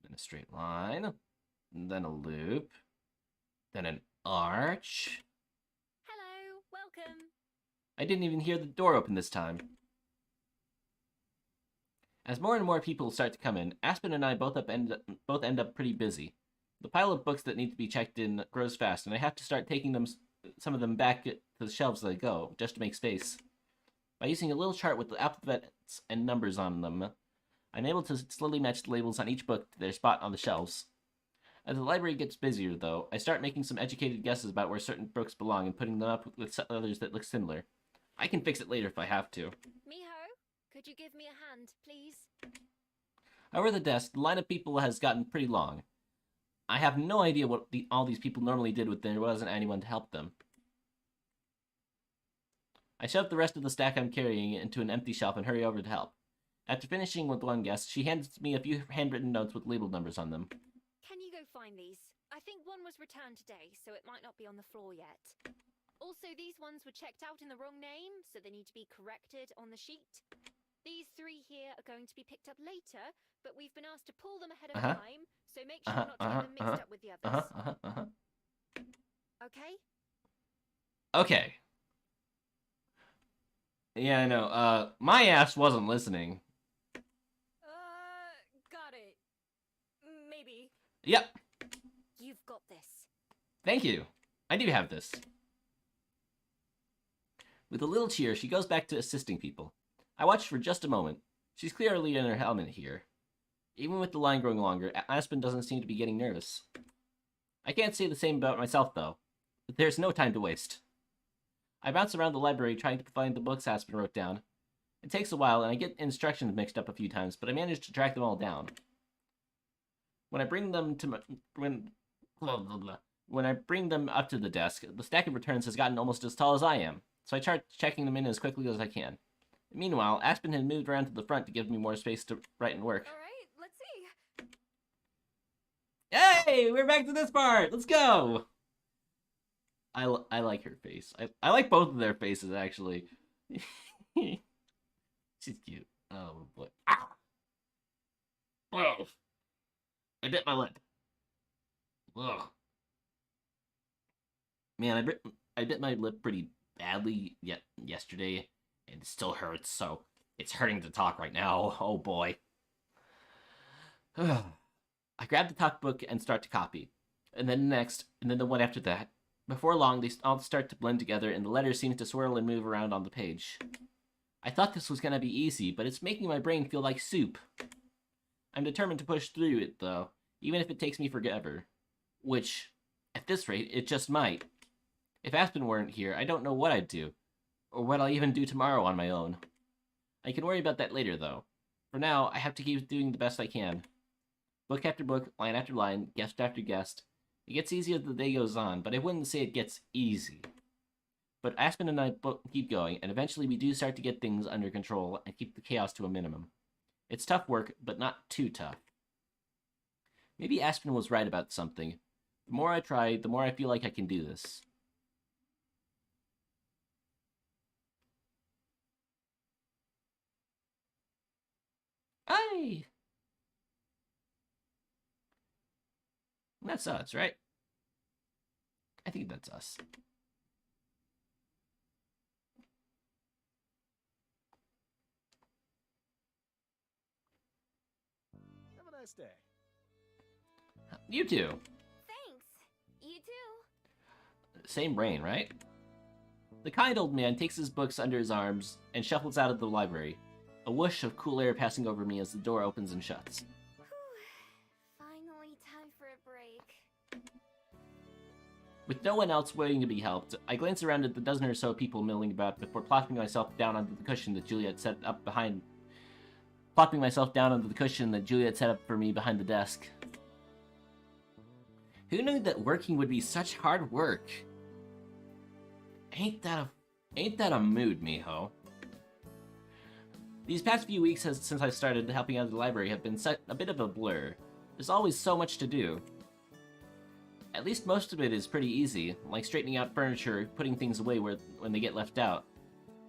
then a straight line, then a loop, then an arch. Hello, welcome. I didn't even hear the door open this time. As more and more people start to come in, Aspen and I both end up pretty busy. The pile of books that need to be checked in grows fast, and I have to start taking some of them back to the shelves as I go, just to make space. By using a little chart with the alphabets and numbers on them, I'm able to slowly match the labels on each book to their spot on the shelves. As the library gets busier, though, I start making some educated guesses about where certain books belong and putting them up with others that look similar. I can fix it later if I have to. Miho, could you give me a hand, please? Over the desk, the line of people has gotten pretty long. I have no idea what all these people normally did when there wasn't anyone to help them. I shove the rest of the stack I'm carrying into an empty shelf and hurry over to help. After finishing with one guest, she hands me a few handwritten notes with label numbers on them. Can you go find these? I think one was returned today, so it might not be on the floor yet. Also, these ones were checked out in the wrong name, so they need to be corrected on the sheet. These 3 here are going to be picked up later, but we've been asked to pull them ahead of time, so make sure not to get them mixed up with the others. Okay? Okay. Yeah, I know. My ass wasn't listening. Got it. Maybe. Yep. You've got this. Thank you. I do have this. With a little cheer, she goes back to assisting people. I watch for just a moment. She's clearly in her element here. Even with the line growing longer, Aspen doesn't seem to be getting nervous. I can't say the same about myself, though. There's no time to waste. I bounce around the library trying to find the books Aspen wrote down. It takes a while, and I get instructions mixed up a few times, but I manage to track them all down. When I bring them to When I bring them up to the desk, the stack of returns has gotten almost as tall as I am, so I start checking them in as quickly as I can. Meanwhile, Aspen had moved around to the front to give me more space to write and work. Alright, let's see. Hey, we're back to this part! Let's go! I like her face. I like both of their faces, actually. She's cute. Oh, boy. Ah! Oh! I bit my lip. Ugh. Man, I bit my lip pretty badly yesterday, and it still hurts, so it's hurting to talk right now. Oh, boy. I grab the talk book and start to copy. And then the one after that. Before long, they all start to blend together, and the letters seem to swirl and move around on the page. I thought this was gonna be easy, but it's making my brain feel like soup. I'm determined to push through it, though, even if it takes me forever. Which, at this rate, it just might. If Aspen weren't here, I don't know what I'd do, or what I'll even do tomorrow on my own. I can worry about that later, though. For now, I have to keep doing the best I can. Book after book, line after line, guest after guest. It gets easier as the day goes on, but I wouldn't say it gets easy. But Aspen and I keep going, and eventually we do start to get things under control and keep the chaos to a minimum. It's tough work, but not too tough. Maybe Aspen was right about something. The more I try, the more I feel like I can do this. Aye! That's us, right? I think that's us. Have a nice day. You too. Thanks. You too. Same brain, right? The kind old man takes his books under his arms and shuffles out of the library. A whoosh of cool air passing over me as the door opens and shuts. Finally, time for a break. With no one else waiting to be helped, I glance around at the dozen or so people milling about before plopping myself down onto the cushion that Juliet set up for me behind the desk. Who knew that working would be such hard work? Ain't that a mood, Miho? These past few weeks since I started helping out at the library have been a bit of a blur. There's always so much to do. At least most of it is pretty easy, like straightening out furniture, putting things away when they get left out.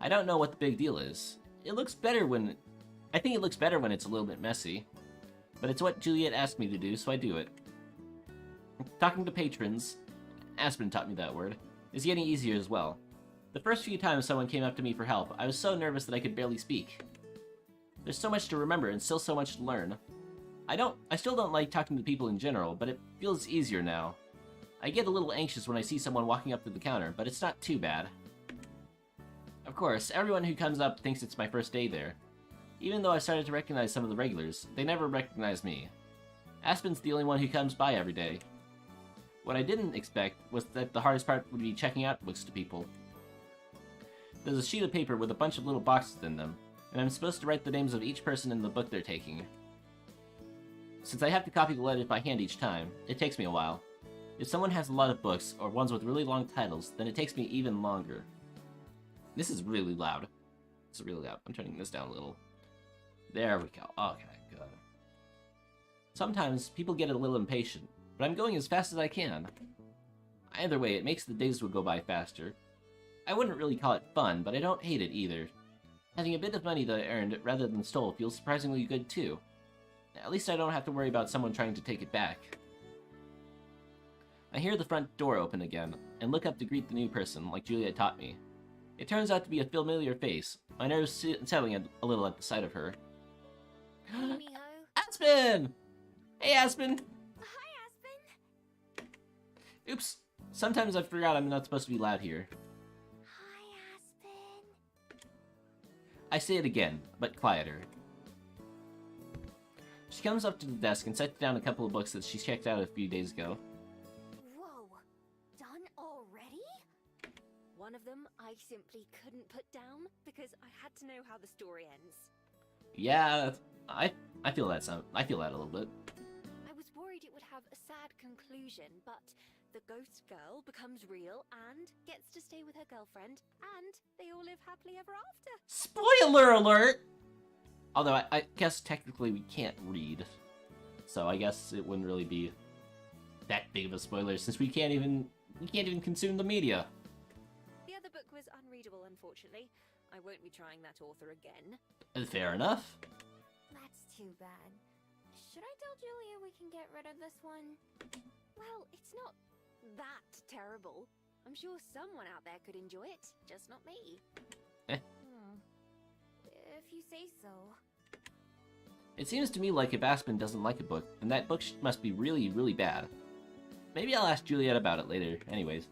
I don't know what the big deal is. I think it looks better when it's a little bit messy. But it's what Juliet asked me to do, so I do it. Talking to patrons, Aspen taught me that word, is getting easier as well. The first few times someone came up to me for help, I was so nervous that I could barely speak. There's so much to remember and still so much to learn. I still don't like talking to people in general, but it feels easier now. I get a little anxious when I see someone walking up to the counter, but it's not too bad. Of course, everyone who comes up thinks it's my first day there. Even though I've started to recognize some of the regulars, they never recognize me. Aspen's the only one who comes by every day. What I didn't expect was that the hardest part would be checking out books to people. There's a sheet of paper with a bunch of little boxes in them, and I'm supposed to write the names of each person in the book they're taking. Since I have to copy the letters by hand each time, it takes me a while. If someone has a lot of books, or ones with really long titles, then it takes me even longer. This is really loud. It's really loud. I'm turning this down a little. There we go. Okay, good. Sometimes people get a little impatient, but I'm going as fast as I can. Either way, it makes the days go by faster. I wouldn't really call it fun, but I don't hate it either. Having a bit of money that I earned rather than stole feels surprisingly good too. At least I don't have to worry about someone trying to take it back. I hear the front door open again, and look up to greet the new person, like Juliet taught me. It turns out to be a familiar face. My nerves settling a little at the sight of her. Hey, Miho. Aspen! Hey, Aspen! Hi, Aspen. Oops. Sometimes I forgot I'm not supposed to be loud here. Hi, Aspen. I say it again, but quieter. She comes up to the desk and sets down a couple of books that she checked out a few days ago. Whoa. Done already? One of them I simply couldn't put down because I had to know how the story ends. Yeah, I feel that I feel that a little bit. I was worried it would have a sad conclusion, but the ghost girl becomes real and gets to stay with her girlfriend, and they all live happily ever after. Spoiler alert! Although I guess technically we can't read, so I guess it wouldn't really be that big of a spoiler since we can't even consume the media. The other book was unreadable, unfortunately. I won't be trying that author again. Fair enough. That's too bad. Should I tell Julia we can get rid of this one? Well, it's not that terrible. I'm sure someone out there could enjoy it, just not me. If you say so. It seems to me like if Aspen doesn't like a book, then that book must be really, really bad. Maybe I'll ask Juliet about it later, anyways.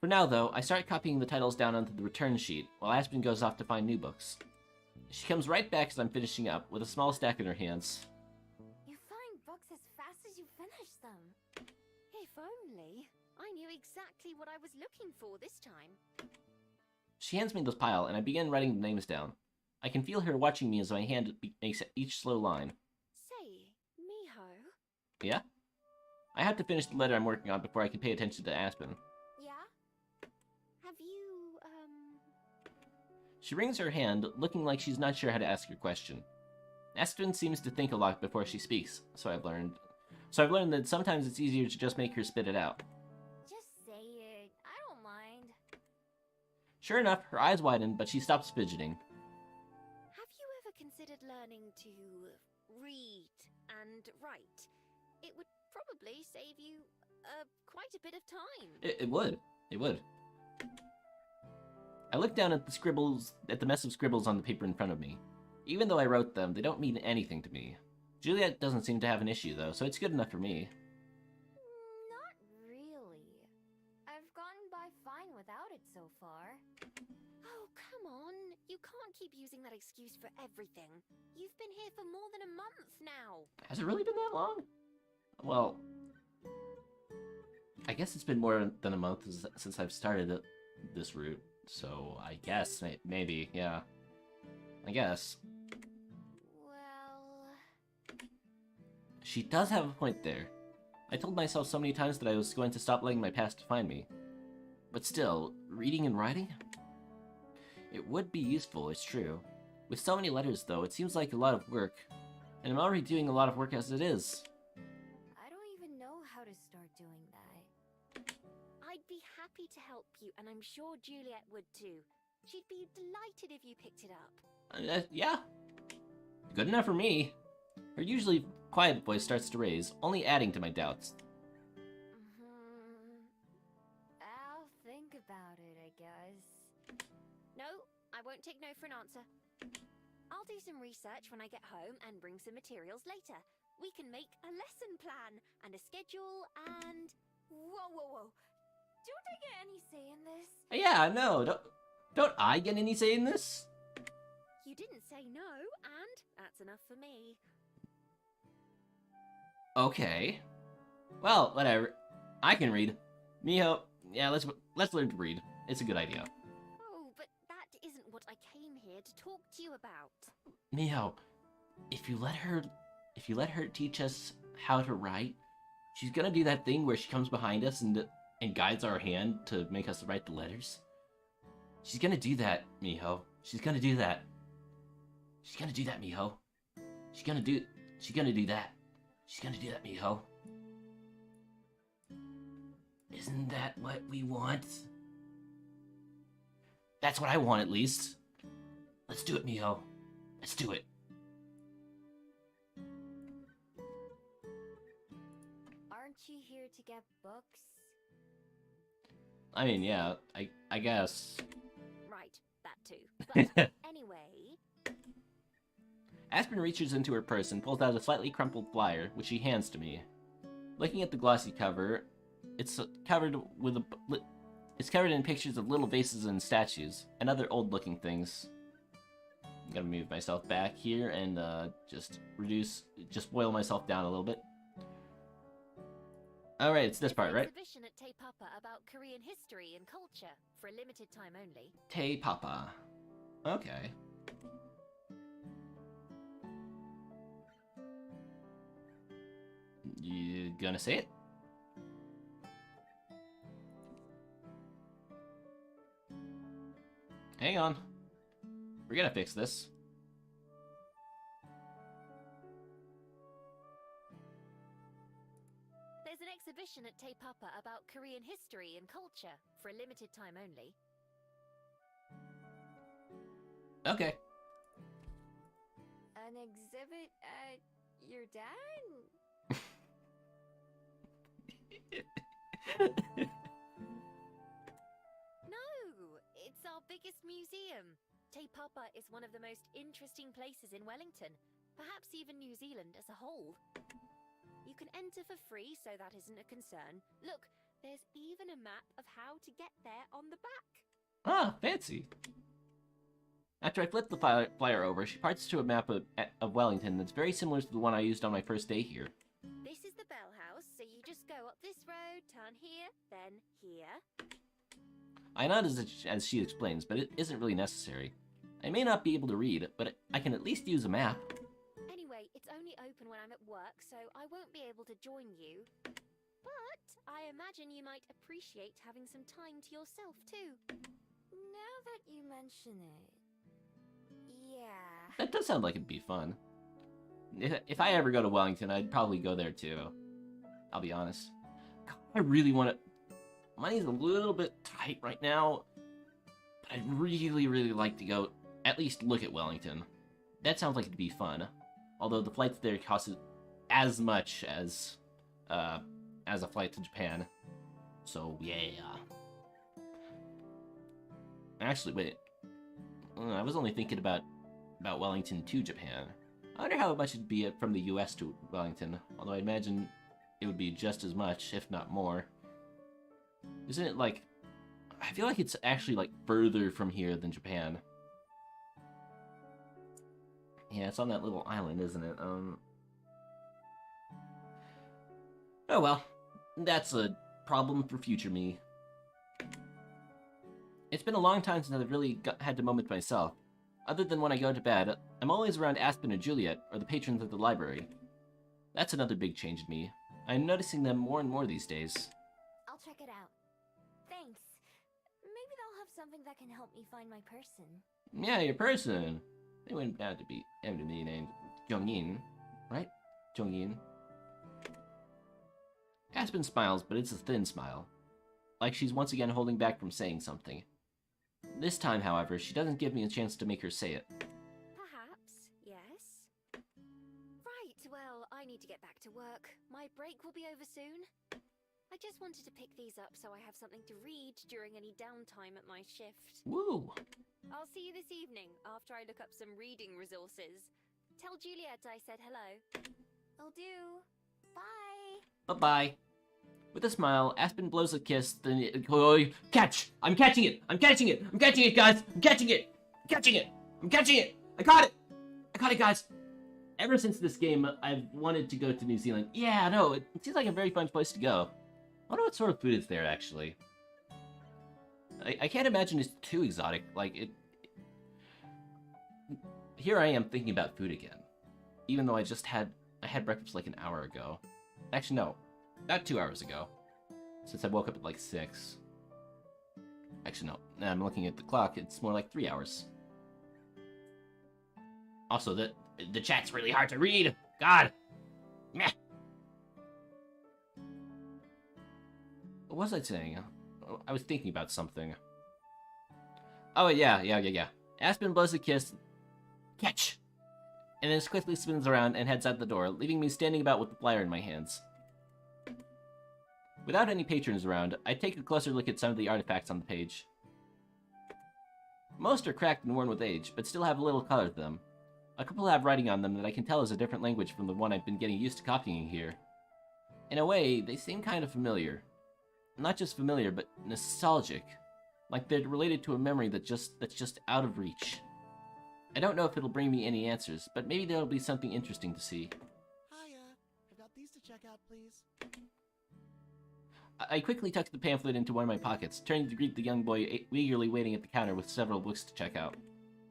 For now, though, I start copying the titles down onto the return sheet, while Aspen goes off to find new books. She comes right back as I'm finishing up, with a small stack in her hands. You find books as fast as you finish them. If only I knew exactly what I was looking for this time. She hands me this pile, and I begin writing the names down. I can feel her watching me as my hand makes each slow line. Say, Miho? Yeah? I have to finish the letter I'm working on before I can pay attention to Aspen. Yeah? Have you, She wrings her hand, looking like she's not sure how to ask her question. Aspen seems to think a lot before she speaks, so I've learned that sometimes it's easier to just make her spit it out. Just say it. I don't mind. Sure enough, her eyes widen, but she stops fidgeting. Have you ever considered learning to read and write? It would probably save you quite a bit of time. It would. It would. I look down at the mess of scribbles on the paper in front of me. Even though I wrote them, they don't mean anything to me. Juliet doesn't seem to have an issue, though, so it's good enough for me. Not really. I've gotten by fine without it so far. Oh, come on. You can't keep using that excuse for everything. You've been here for more than a month now. Has it really been that long? Well, I guess it's been more than a month since I've started this route, so I guess, maybe, yeah. I guess. Well... She does have a point there. I told myself so many times that I was going to stop letting my past define me. But still, reading and writing? It would be useful, it's true. With so many letters, though, it seems like a lot of work. And I'm already doing a lot of work as it is. I don't even know how to start doing that. I'd be happy to help you, and I'm sure Juliet would too. She'd be delighted if you picked it up. Yeah. Good enough for me. Her usually quiet voice starts to raise, only adding to my doubts. I'll think about it, I guess. No, I won't take no for an answer. I'll do some research when I get home and bring some materials later. We can make a lesson plan and a schedule and... Whoa. Don't I get any say in this? Yeah, no, don't I get any say in this? You didn't say no, and that's enough for me. Okay. Well, whatever. I can read. Miho, yeah, let's learn to read. It's a good idea. Oh, but that isn't what I came here to talk to you about. Miho, if you let her teach us how to write, she's gonna do that thing where she comes behind us and guides our hand to make us write the letters. She's gonna do that, Miho. She's gonna do that. She's gonna do that, Miho. She's gonna do that. She's gonna do that, Miho. Isn't that what we want? That's what I want, at least. Let's do it, Miho. Let's do it. Aren't you here to get books? I mean, yeah, I guess. Right, that too. But anyway... Aspen reaches into her purse and pulls out a slightly crumpled flyer, which she hands to me. Looking at the glossy cover, it's covered in pictures of little vases and statues, and other old-looking things. I'm gonna move myself back here and just boil myself down a little bit. Alright, it's this part, right? Exhibition at Te Papa about Korean history and culture for a limited time only. Te Papa. Okay. You gonna say it? Hang on. We're gonna fix this. There's an exhibition at Te Papa about Korean history and culture for a limited time only. Okay. An exhibit at your dad? No, it's our biggest museum. Te Papa is one of the most interesting places in Wellington, perhaps even New Zealand as a whole. You can enter for free, so that isn't a concern. Look, there's even a map of how to get there on the back. Ah, fancy. After I flip the flyer over, she points to a map of Wellington that's very similar to the one I used on my first day here. This is the Bell House, so you just go up this road, turn here, then here. I nod as she explains, but it isn't really necessary. I may not be able to read, but I can at least use a map. Anyway, it's only open when I'm at work, so I won't be able to join you. But I imagine you might appreciate having some time to yourself too. Now that you mention it... Yeah. That does sound like it'd be fun. If I ever go to Wellington, I'd probably go there too. I'll be honest. God, I really want to... Money's a little bit tight right now, but I'd really, really like to go at least look at Wellington. That sounds like it'd be fun. Although the flights there cost as much as a flight to Japan. So, yeah. Actually, wait. I was only thinking about Wellington to Japan. I wonder how much it'd be from the US to Wellington, although I imagine it would be just as much, if not more. Isn't it like... I feel like it's actually like further from here than Japan. Yeah, it's on that little island, isn't it? Oh well. That's a problem for future me. It's been a long time since I've really had the moment myself. Other than when I go to bed, I'm always around Aspen or Juliet, or the patrons of the library. That's another big change in me. I'm noticing them more and more these days. I'll check it out. Thanks. Maybe they'll have something that can help me find my person. Yeah, your person. They went down to be named Jongin, right? Jongin. Aspen smiles, but it's a thin smile, like she's once again holding back from saying something. This time, however, she doesn't give me a chance to make her say it. Perhaps, yes. Right, well, I need to get back to work. My break will be over soon. I just wanted to pick these up so I have something to read during any downtime at my shift. Woo! I'll see you this evening after I look up some reading resources. Tell Juliet I said hello. Will do. Bye. Bye-bye. With a smile, Aspen blows a kiss, then catch! I'm catching it! I'm catching it! I'm catching it, guys! I'm catching it! I'm catching it! I'm catching it! I caught it! I caught it, guys! Ever since this game, I've wanted to go to New Zealand. Yeah, no, it seems like a very fun place to go. I wonder what sort of food is there, actually. I can't imagine it's too exotic. Like, it... Here I am thinking about food again. Even though I had breakfast like an hour ago. Actually, no. About 2 hours ago. Since I woke up at like 6. Actually, no. Now I'm looking at the clock. It's more like 3 hours. Also, the chat's really hard to read. God. Meh. What was I saying? I was thinking about something. Oh, yeah. Aspen blows a kiss. Catch! And then quickly spins around and heads out the door, leaving me standing about with the flyer in my hands. Without any patrons around, I take a closer look at some of the artifacts on the page. Most are cracked and worn with age, but still have a little color to them. A couple have writing on them that I can tell is a different language from the one I've been getting used to copying here. In a way, they seem kind of familiar. Not just familiar, but nostalgic. Like they're related to a memory that's just out of reach. I don't know if it'll bring me any answers, but maybe there'll be something interesting to see. Hiya. I've got these to check out, please. I quickly tucked the pamphlet into one of my pockets, turning to greet the young boy eagerly waiting at the counter with several books to check out.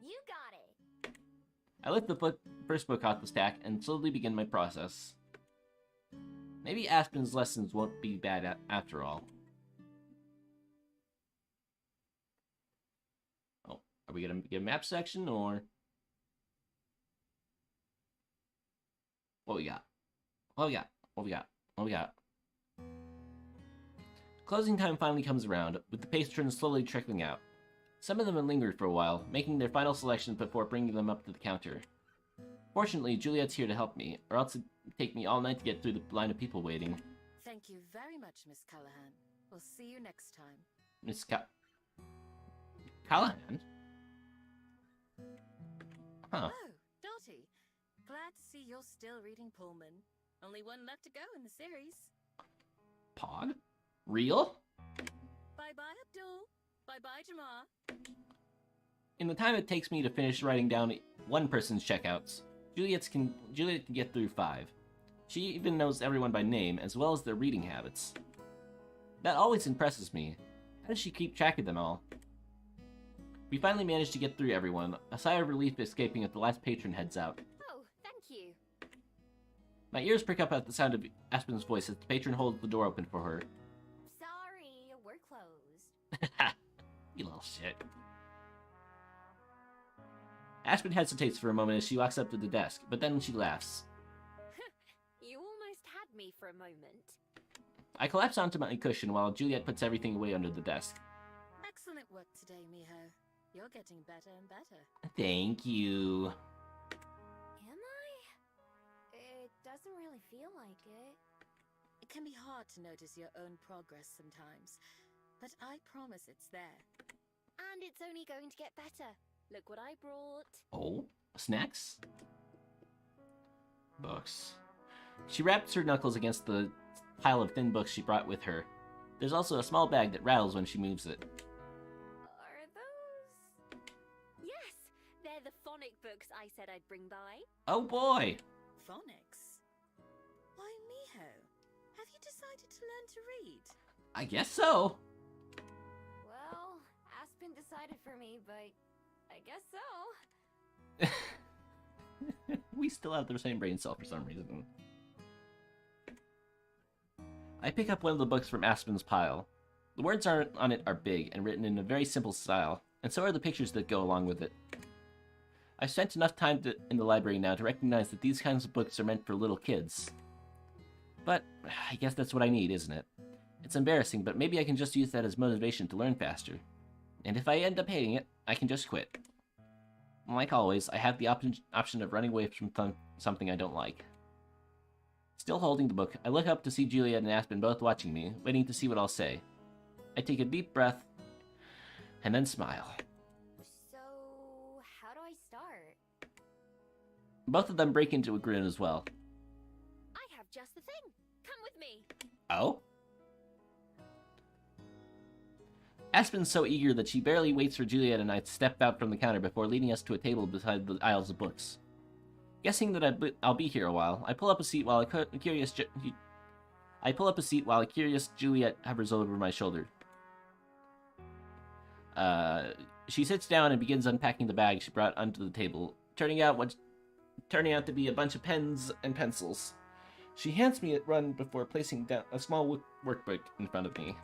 You got it. I lift the first book off the stack and slowly begin my process. Maybe Aspen's lessons won't be bad after all. Oh, are we gonna get a map section, or... What we got? What we got? What we got? What we got? Closing time finally comes around, with the patrons slowly trickling out. Some of them have lingered for a while, making their final selections before bringing them up to the counter. Fortunately, Juliet's here to help me, or else it'd take me all night to get through the line of people waiting. Thank you very much, Miss Callahan. We'll see you next time. Miss Callahan? Huh. Oh, Dottie. Glad to see you're still reading Pullman. Only one left to go in the series. Pog? Real? Bye-bye, Abdul. Bye-bye, Jamar. In the time it takes me to finish writing down one person's checkouts, Juliet can get through 5. She even knows everyone by name, as well as their reading habits. That always impresses me. How does she keep track of them all? We finally managed to get through everyone, a sigh of relief escaping as the last patron heads out. Oh, thank you. My ears prick up at the sound of Aspen's voice as the patron holds the door open for her. Sorry, we're closed. You little shit. Aspen hesitates for a moment as she walks up to the desk, but then she laughs. You almost had me for a moment. I collapse onto my cushion while Juliet puts everything away under the desk. Excellent work today, Miho. You're getting better and better. Thank you. Am I? It doesn't really feel like it. It can be hard to notice your own progress sometimes, but I promise it's there. And it's only going to get better. Look what I brought. Oh? Snacks? Books. She wraps her knuckles against the pile of thin books she brought with her. There's also a small bag that rattles when she moves it. Are those? Yes, they're the phonic books I said I'd bring by. Oh boy! Phonics? Why, Miho? Have you decided to learn to read? I guess so. Well, Aspen decided for me, but I guess so. We still have the same brain cell for some reason. I pick up one of the books from Aspen's pile. The words on it are big and written in a very simple style, and so are the pictures that go along with it. I've spent enough time in the library now to recognize that these kinds of books are meant for little kids. But I guess that's what I need, isn't it? It's embarrassing, but maybe I can just use that as motivation to learn faster. And if I end up hating it, I can just quit. Like always, I have the option of running away from something I don't like. Still holding the book, I look up to see Juliet and Aspen both watching me, waiting to see what I'll say. I take a deep breath, and then smile. So, how do I start? Both of them break into a grin as well. I have just the thing. Come with me. Oh? Aspen's so eager that she barely waits for Juliet and I to step out from the counter before leading us to a table beside the aisles of books. Guessing that I'll be here a while, I pull up a seat while a curious Juliet hovers over my shoulder. She sits down and begins unpacking the bag she brought onto the table, turning out to be a bunch of pens and pencils. She hands me a run before placing down a small workbook in front of me.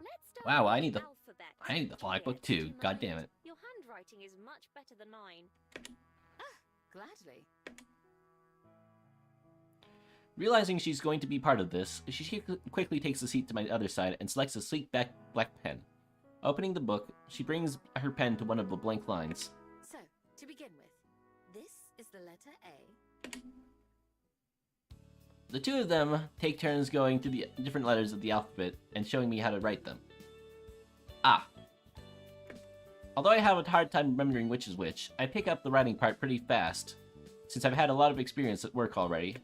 Let's start Wow, with I need the alphabet. flag book Juliet, too. do you God mind? damn it. Your handwriting is much better than mine. Gladly. Realizing she's going to be part of this, she quickly takes a seat to my other side and selects a sleek black pen. Opening the book, she brings her pen to one of the blank lines. So, to begin with, this is the letter A. The two of them take turns going through the different letters of the alphabet and showing me how to write them. Ah. Although I have a hard time remembering which is which, I pick up the writing part pretty fast, since I've had a lot of experience at work already.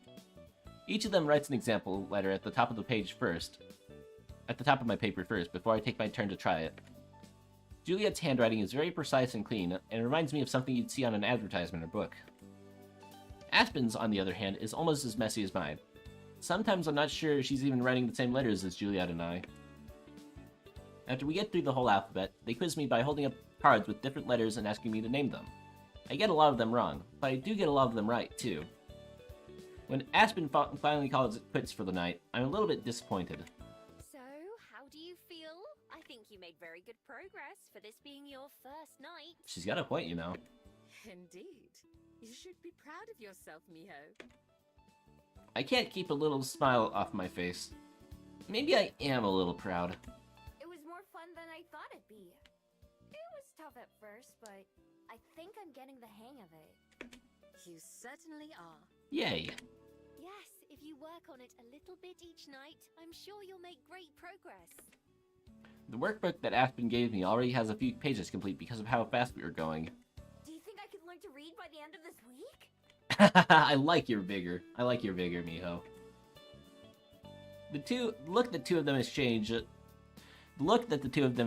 Each of them writes an example letter at the top of the page first. At the top of my paper first, before I take my turn to try it. Juliet's handwriting is very precise and clean, and reminds me of something you'd see on an advertisement or book. Aspen's, on the other hand, is almost as messy as mine. Sometimes I'm not sure she's even writing the same letters as Juliet and I. After we get through the whole alphabet, they quiz me by holding up cards with different letters and asking me to name them. I get a lot of them wrong, but I do get a lot of them right, too. When Aspen finally calls it quits for the night, I'm a little bit disappointed. So, how do you feel? I think you made very good progress for this being your first night. She's got a point, you know. Indeed. You should be proud of yourself, Miho. I can't keep a little smile off my face. Maybe I am a little proud. It was more fun than I thought it'd be. It was tough at first, but I think I'm getting the hang of it. You certainly are. Yay. Yes, if you work on it a little bit each night, I'm sure you'll make great progress. The workbook that Aspen gave me already has a few pages complete because of how fast we were going. Do you think I could learn to read by the end of this week? I like your vigor. I like your vigor, Miho. The look that the two of them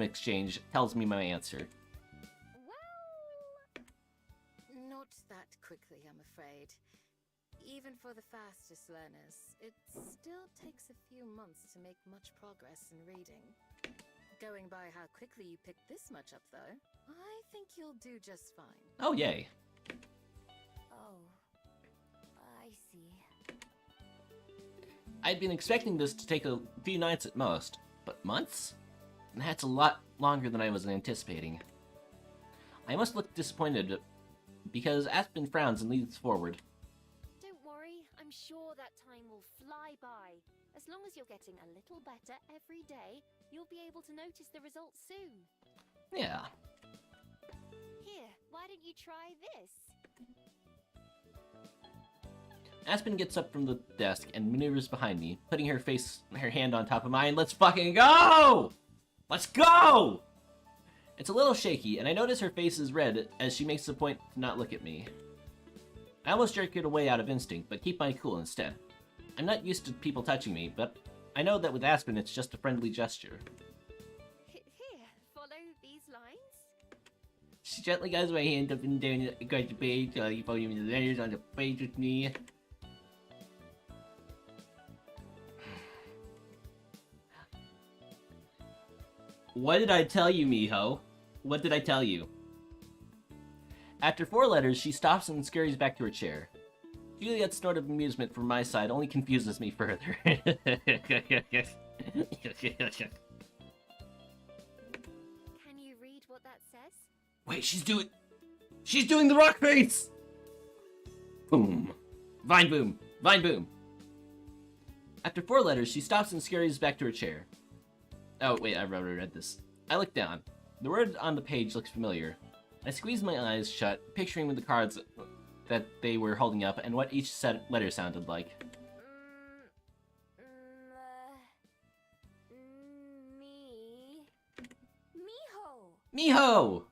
exchange tells me my answer. Well, Not that quickly, I'm afraid. Even for the fastest learners, it still takes a few months to make much progress in reading. Going by how quickly you picked this much up, though, I think you'll do just fine. Oh, yay. Oh, I see. I'd been expecting this to take a few nights at most, but months? That's a lot longer than I was anticipating. I must look disappointed, because Aspen frowns and leans forward. don't worry, I'm sure that time will fly by. As long as you're getting a little better every day, you'll be able to notice the results soon. Yeah. Here, why don't you try this? Aspen gets up from the desk and maneuvers behind me, putting her hand on top of mine. Let's fucking go! Let's go! It's a little shaky, and I notice her face is red as she makes the point to not look at me. I almost jerk it away out of instinct, but keep my cool instead. I'm not used to people touching me, but I know that with Aspen it's just a friendly gesture. Here, follow these lines. She gently guides my hand up and down across the page, while you follow the letters on the page with me. What did I tell you, Miho? What did I tell you? After 4 letters, she stops and scurries back to her chair. Juliet's snort of amusement from my side only confuses me further. Can you read what that says? Wait, she's doing the rock face! Boom. Vine boom. Vine boom. After 4 letters, she stops and scurries back to her chair. Oh, wait, I've already read this. I look down. The word on the page looks familiar. I squeezed my eyes shut, picturing the cards that they were holding up and what each letter sounded like. Miho! Miho!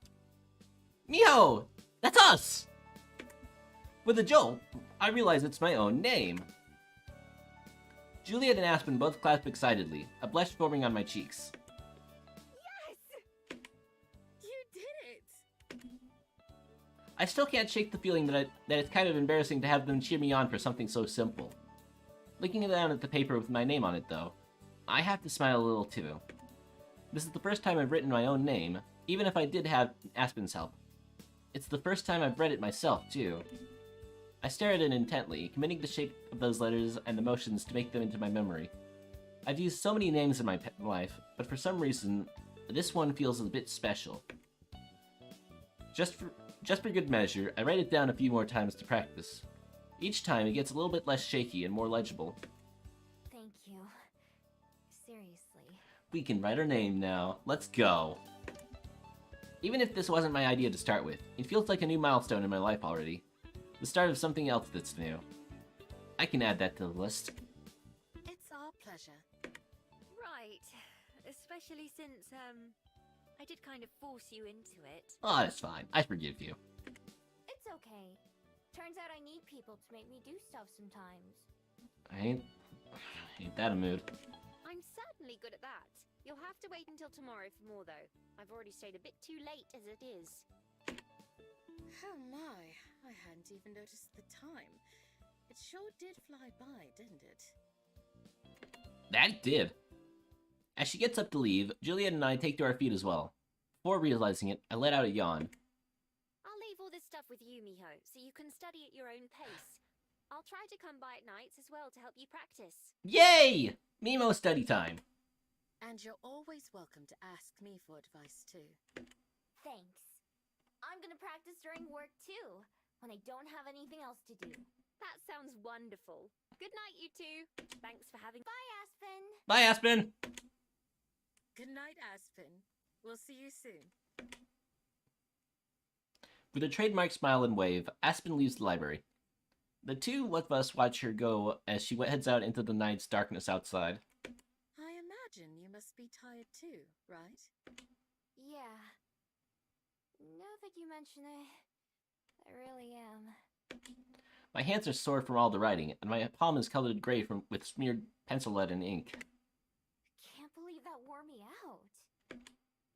Miho! That's us! With a jolt, I realize it's my own name. Juliet and Aspen both clap excitedly, a blush forming on my cheeks. Yes! You did it! I still can't shake the feeling that it's kind of embarrassing to have them cheer me on for something so simple. Looking down at the paper with my name on it, though, I have to smile a little too. This is the first time I've written my own name, even if I did have Aspen's help. It's the first time I've read it myself, too. I stare at it intently, committing the shape of those letters and emotions to make them into my memory. I've used so many names in my life, but for some reason, this one feels a bit special. Just for good measure, I write it down a few more times to practice. Each time, it gets a little bit less shaky and more legible. Thank you. Seriously. We can write our name now. Let's go. Even if this wasn't my idea to start with, it feels like a new milestone in my life already. The start of something else that's new. I can add that to the list. It's our pleasure. Right. Especially since, I did kind of force you into it. Oh, that's fine. I forgive you. It's okay. Turns out I need people to make me do stuff sometimes. I ain't that a mood. I'm certainly good at that. You'll have to wait until tomorrow for more, though. I've already stayed a bit too late as it is. Oh my, I hadn't even noticed the time. It sure did fly by, didn't it? That did. As she gets up to leave, Juliet and I take to our feet as well. Before realizing it, I let out a yawn. I'll leave all this stuff with you, Miho, so you can study at your own pace. I'll try to come by at nights as well to help you practice. Yay! Mimo study time. And you're always welcome to ask me for advice too. Thanks. I'm gonna practice during work too, when I don't have anything else to do. That sounds wonderful. Good night, you two. Thanks for having... Bye, Aspen! Bye, Aspen! Good night, Aspen. We'll see you soon. With a trademark smile and wave, Aspen leaves the library. The two of us watch her go as she heads out into the night's darkness outside. I imagine you must be tired too, right? Yeah. Now that you mention it, I really am. My hands are sore from all the writing, and my palm is colored gray with smeared pencil lead and ink. Can't believe that wore me out.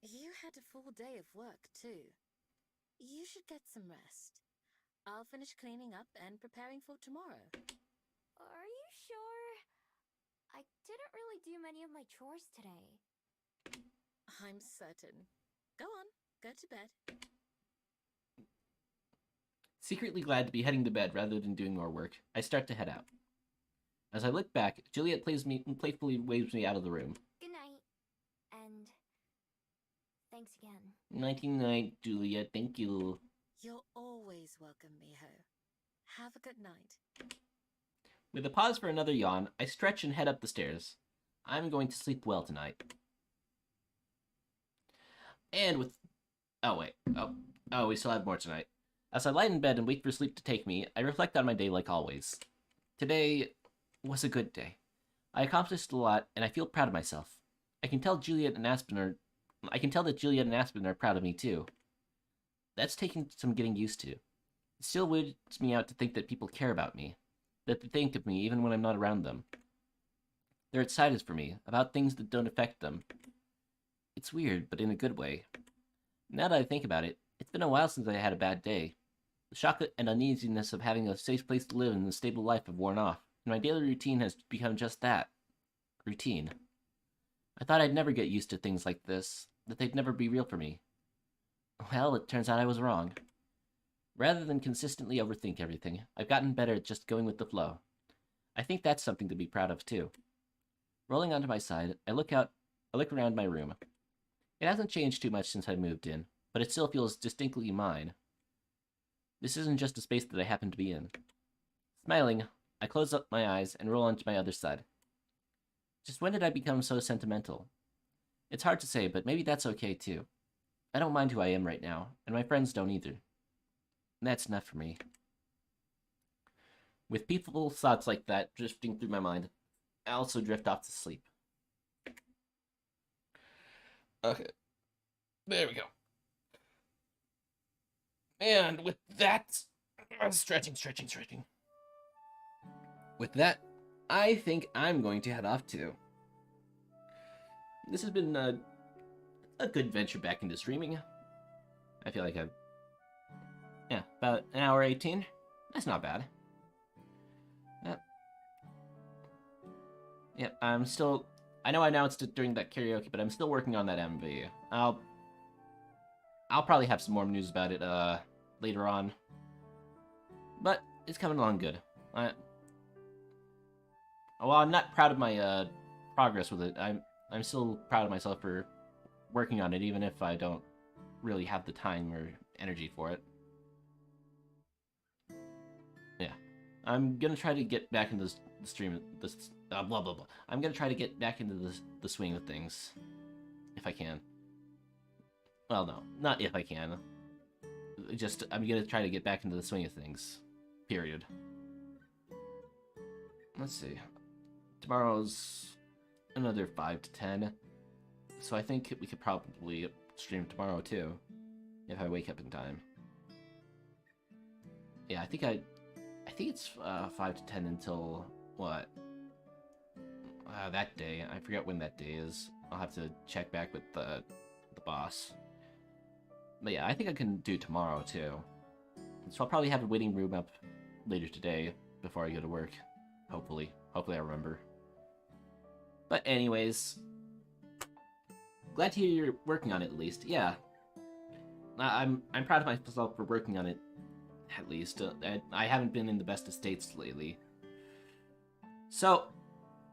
You had a full day of work too. You should get some rest. I'll finish cleaning up and preparing for tomorrow. Are you sure? I didn't really do many of my chores today. I'm certain. Go on, go to bed. Secretly glad to be heading to bed rather than doing more work, I start to head out. As I look back, Juliet playfully waves me out of the room. Good night. And thanks again. Nighty-night, Juliet, thank you. You're always welcome, Miho. Have a good night. With a pause for another yawn, I stretch and head up the stairs. I'm going to sleep well tonight. And with... Oh, wait. Oh, we still have more tonight. As I lie in bed and wait for sleep to take me, I reflect on my day like always. Today was a good day. I accomplished a lot, and I feel proud of myself. I can tell that Juliet and Aspen are proud of me, too. That's taking some getting used to. It still weirds me out to think that people care about me, that they think of me even when I'm not around them. They're excited for me, about things that don't affect them. It's weird, but in a good way. Now that I think about it, it's been a while since I had a bad day. The shock and uneasiness of having a safe place to live and a stable life have worn off, and my daily routine has become just that. Routine. I thought I'd never get used to things like this, that they'd never be real for me. Well, it turns out I was wrong. Rather than consistently overthink everything, I've gotten better at just going with the flow. I think that's something to be proud of, too. Rolling onto my side, I look around my room. It hasn't changed too much since I moved in. but it still feels distinctly mine. This isn't just a space that I happen to be in. Smiling, I close up my eyes and roll onto my other side. Just when did I become so sentimental? It's hard to say, but maybe that's okay too. I don't mind who I am right now, and my friends don't either. And that's enough for me. With peaceful thoughts like that drifting through my mind, I also drift off to sleep. Okay. There we go. And with that... Stretching. With that, I think I'm going to head off too. This has been a good venture back into streaming. I feel like I've... Yeah, about an hour 18. That's not bad. Yep, I'm still... I know I announced it during that karaoke, but I'm still working on that MV. I'll probably have some more news about it later on. But it's coming along good. Well, I'm not proud of my progress with it. I'm still proud of myself for working on it, even if I don't really have the time or energy for it. Yeah, I'm gonna try to get back into the stream. Blah blah blah. I'm gonna try to get back into the swing of things, if I can. Well, no, not if I can. Just I'm gonna try to get back into the swing of things. Period. Let's see. Tomorrow's another 5 to 10, so I think we could probably stream tomorrow too, if I wake up in time. Yeah, I think it's 5 to 10 until what? That day. I forget when that day is. I'll have to check back with the boss. But yeah, I think I can do tomorrow too. So I'll probably have a waiting room up later today before I go to work. Hopefully I remember. But anyways, glad to hear you're working on it at least. Yeah, I'm proud of myself for working on it at least. I haven't been in the best of states lately. So,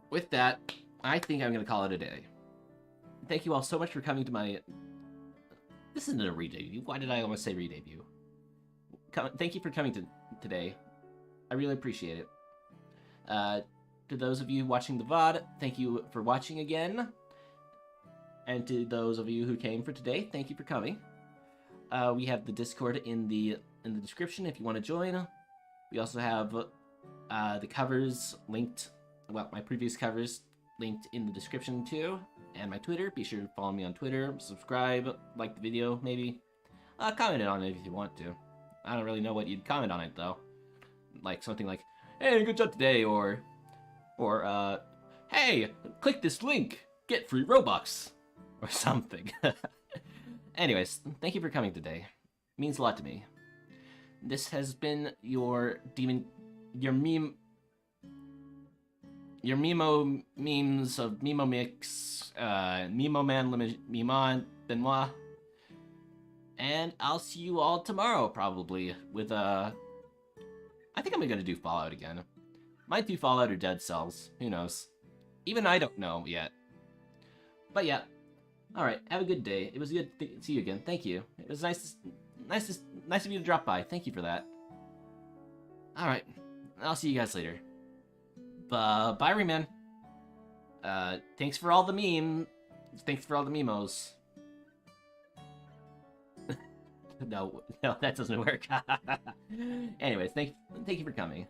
with that, I think I'm gonna call it a day. Thank you all so much for coming to my... This isn't a re-debut. Why did I almost say re-debut? Thank you for coming today. I really appreciate it. To those of you watching the VOD, thank you for watching again. And to those of you who came for today, thank you for coming. We have the Discord in the description if you want to join. We also have the covers linked, well, my previous covers linked in the description too. And my Twitter, be sure to follow me on Twitter, subscribe, like the video maybe. Comment on it if you want to. I don't really know what you'd comment on it though. Like something like, hey, good job today, or hey, click this link, get free Robux, or something. Anyways, thank you for coming today. It means a lot to me. This has been your Mimo memes of Mimo Mix, Ahriman le Méchant, Benoit, and I'll see you all tomorrow probably with I think I'm gonna do Fallout again. Might do Fallout or Dead Cells. Who knows? Even I don't know yet. But yeah. Alright, have a good day. It was good to see you again. Thank you. It was nice of you to drop by. Thank you for that. Alright. I'll see you guys later. Bye, Rayman. Thanks for all the Thanks for all the memos. No, that doesn't work. Anyways, thank you for coming.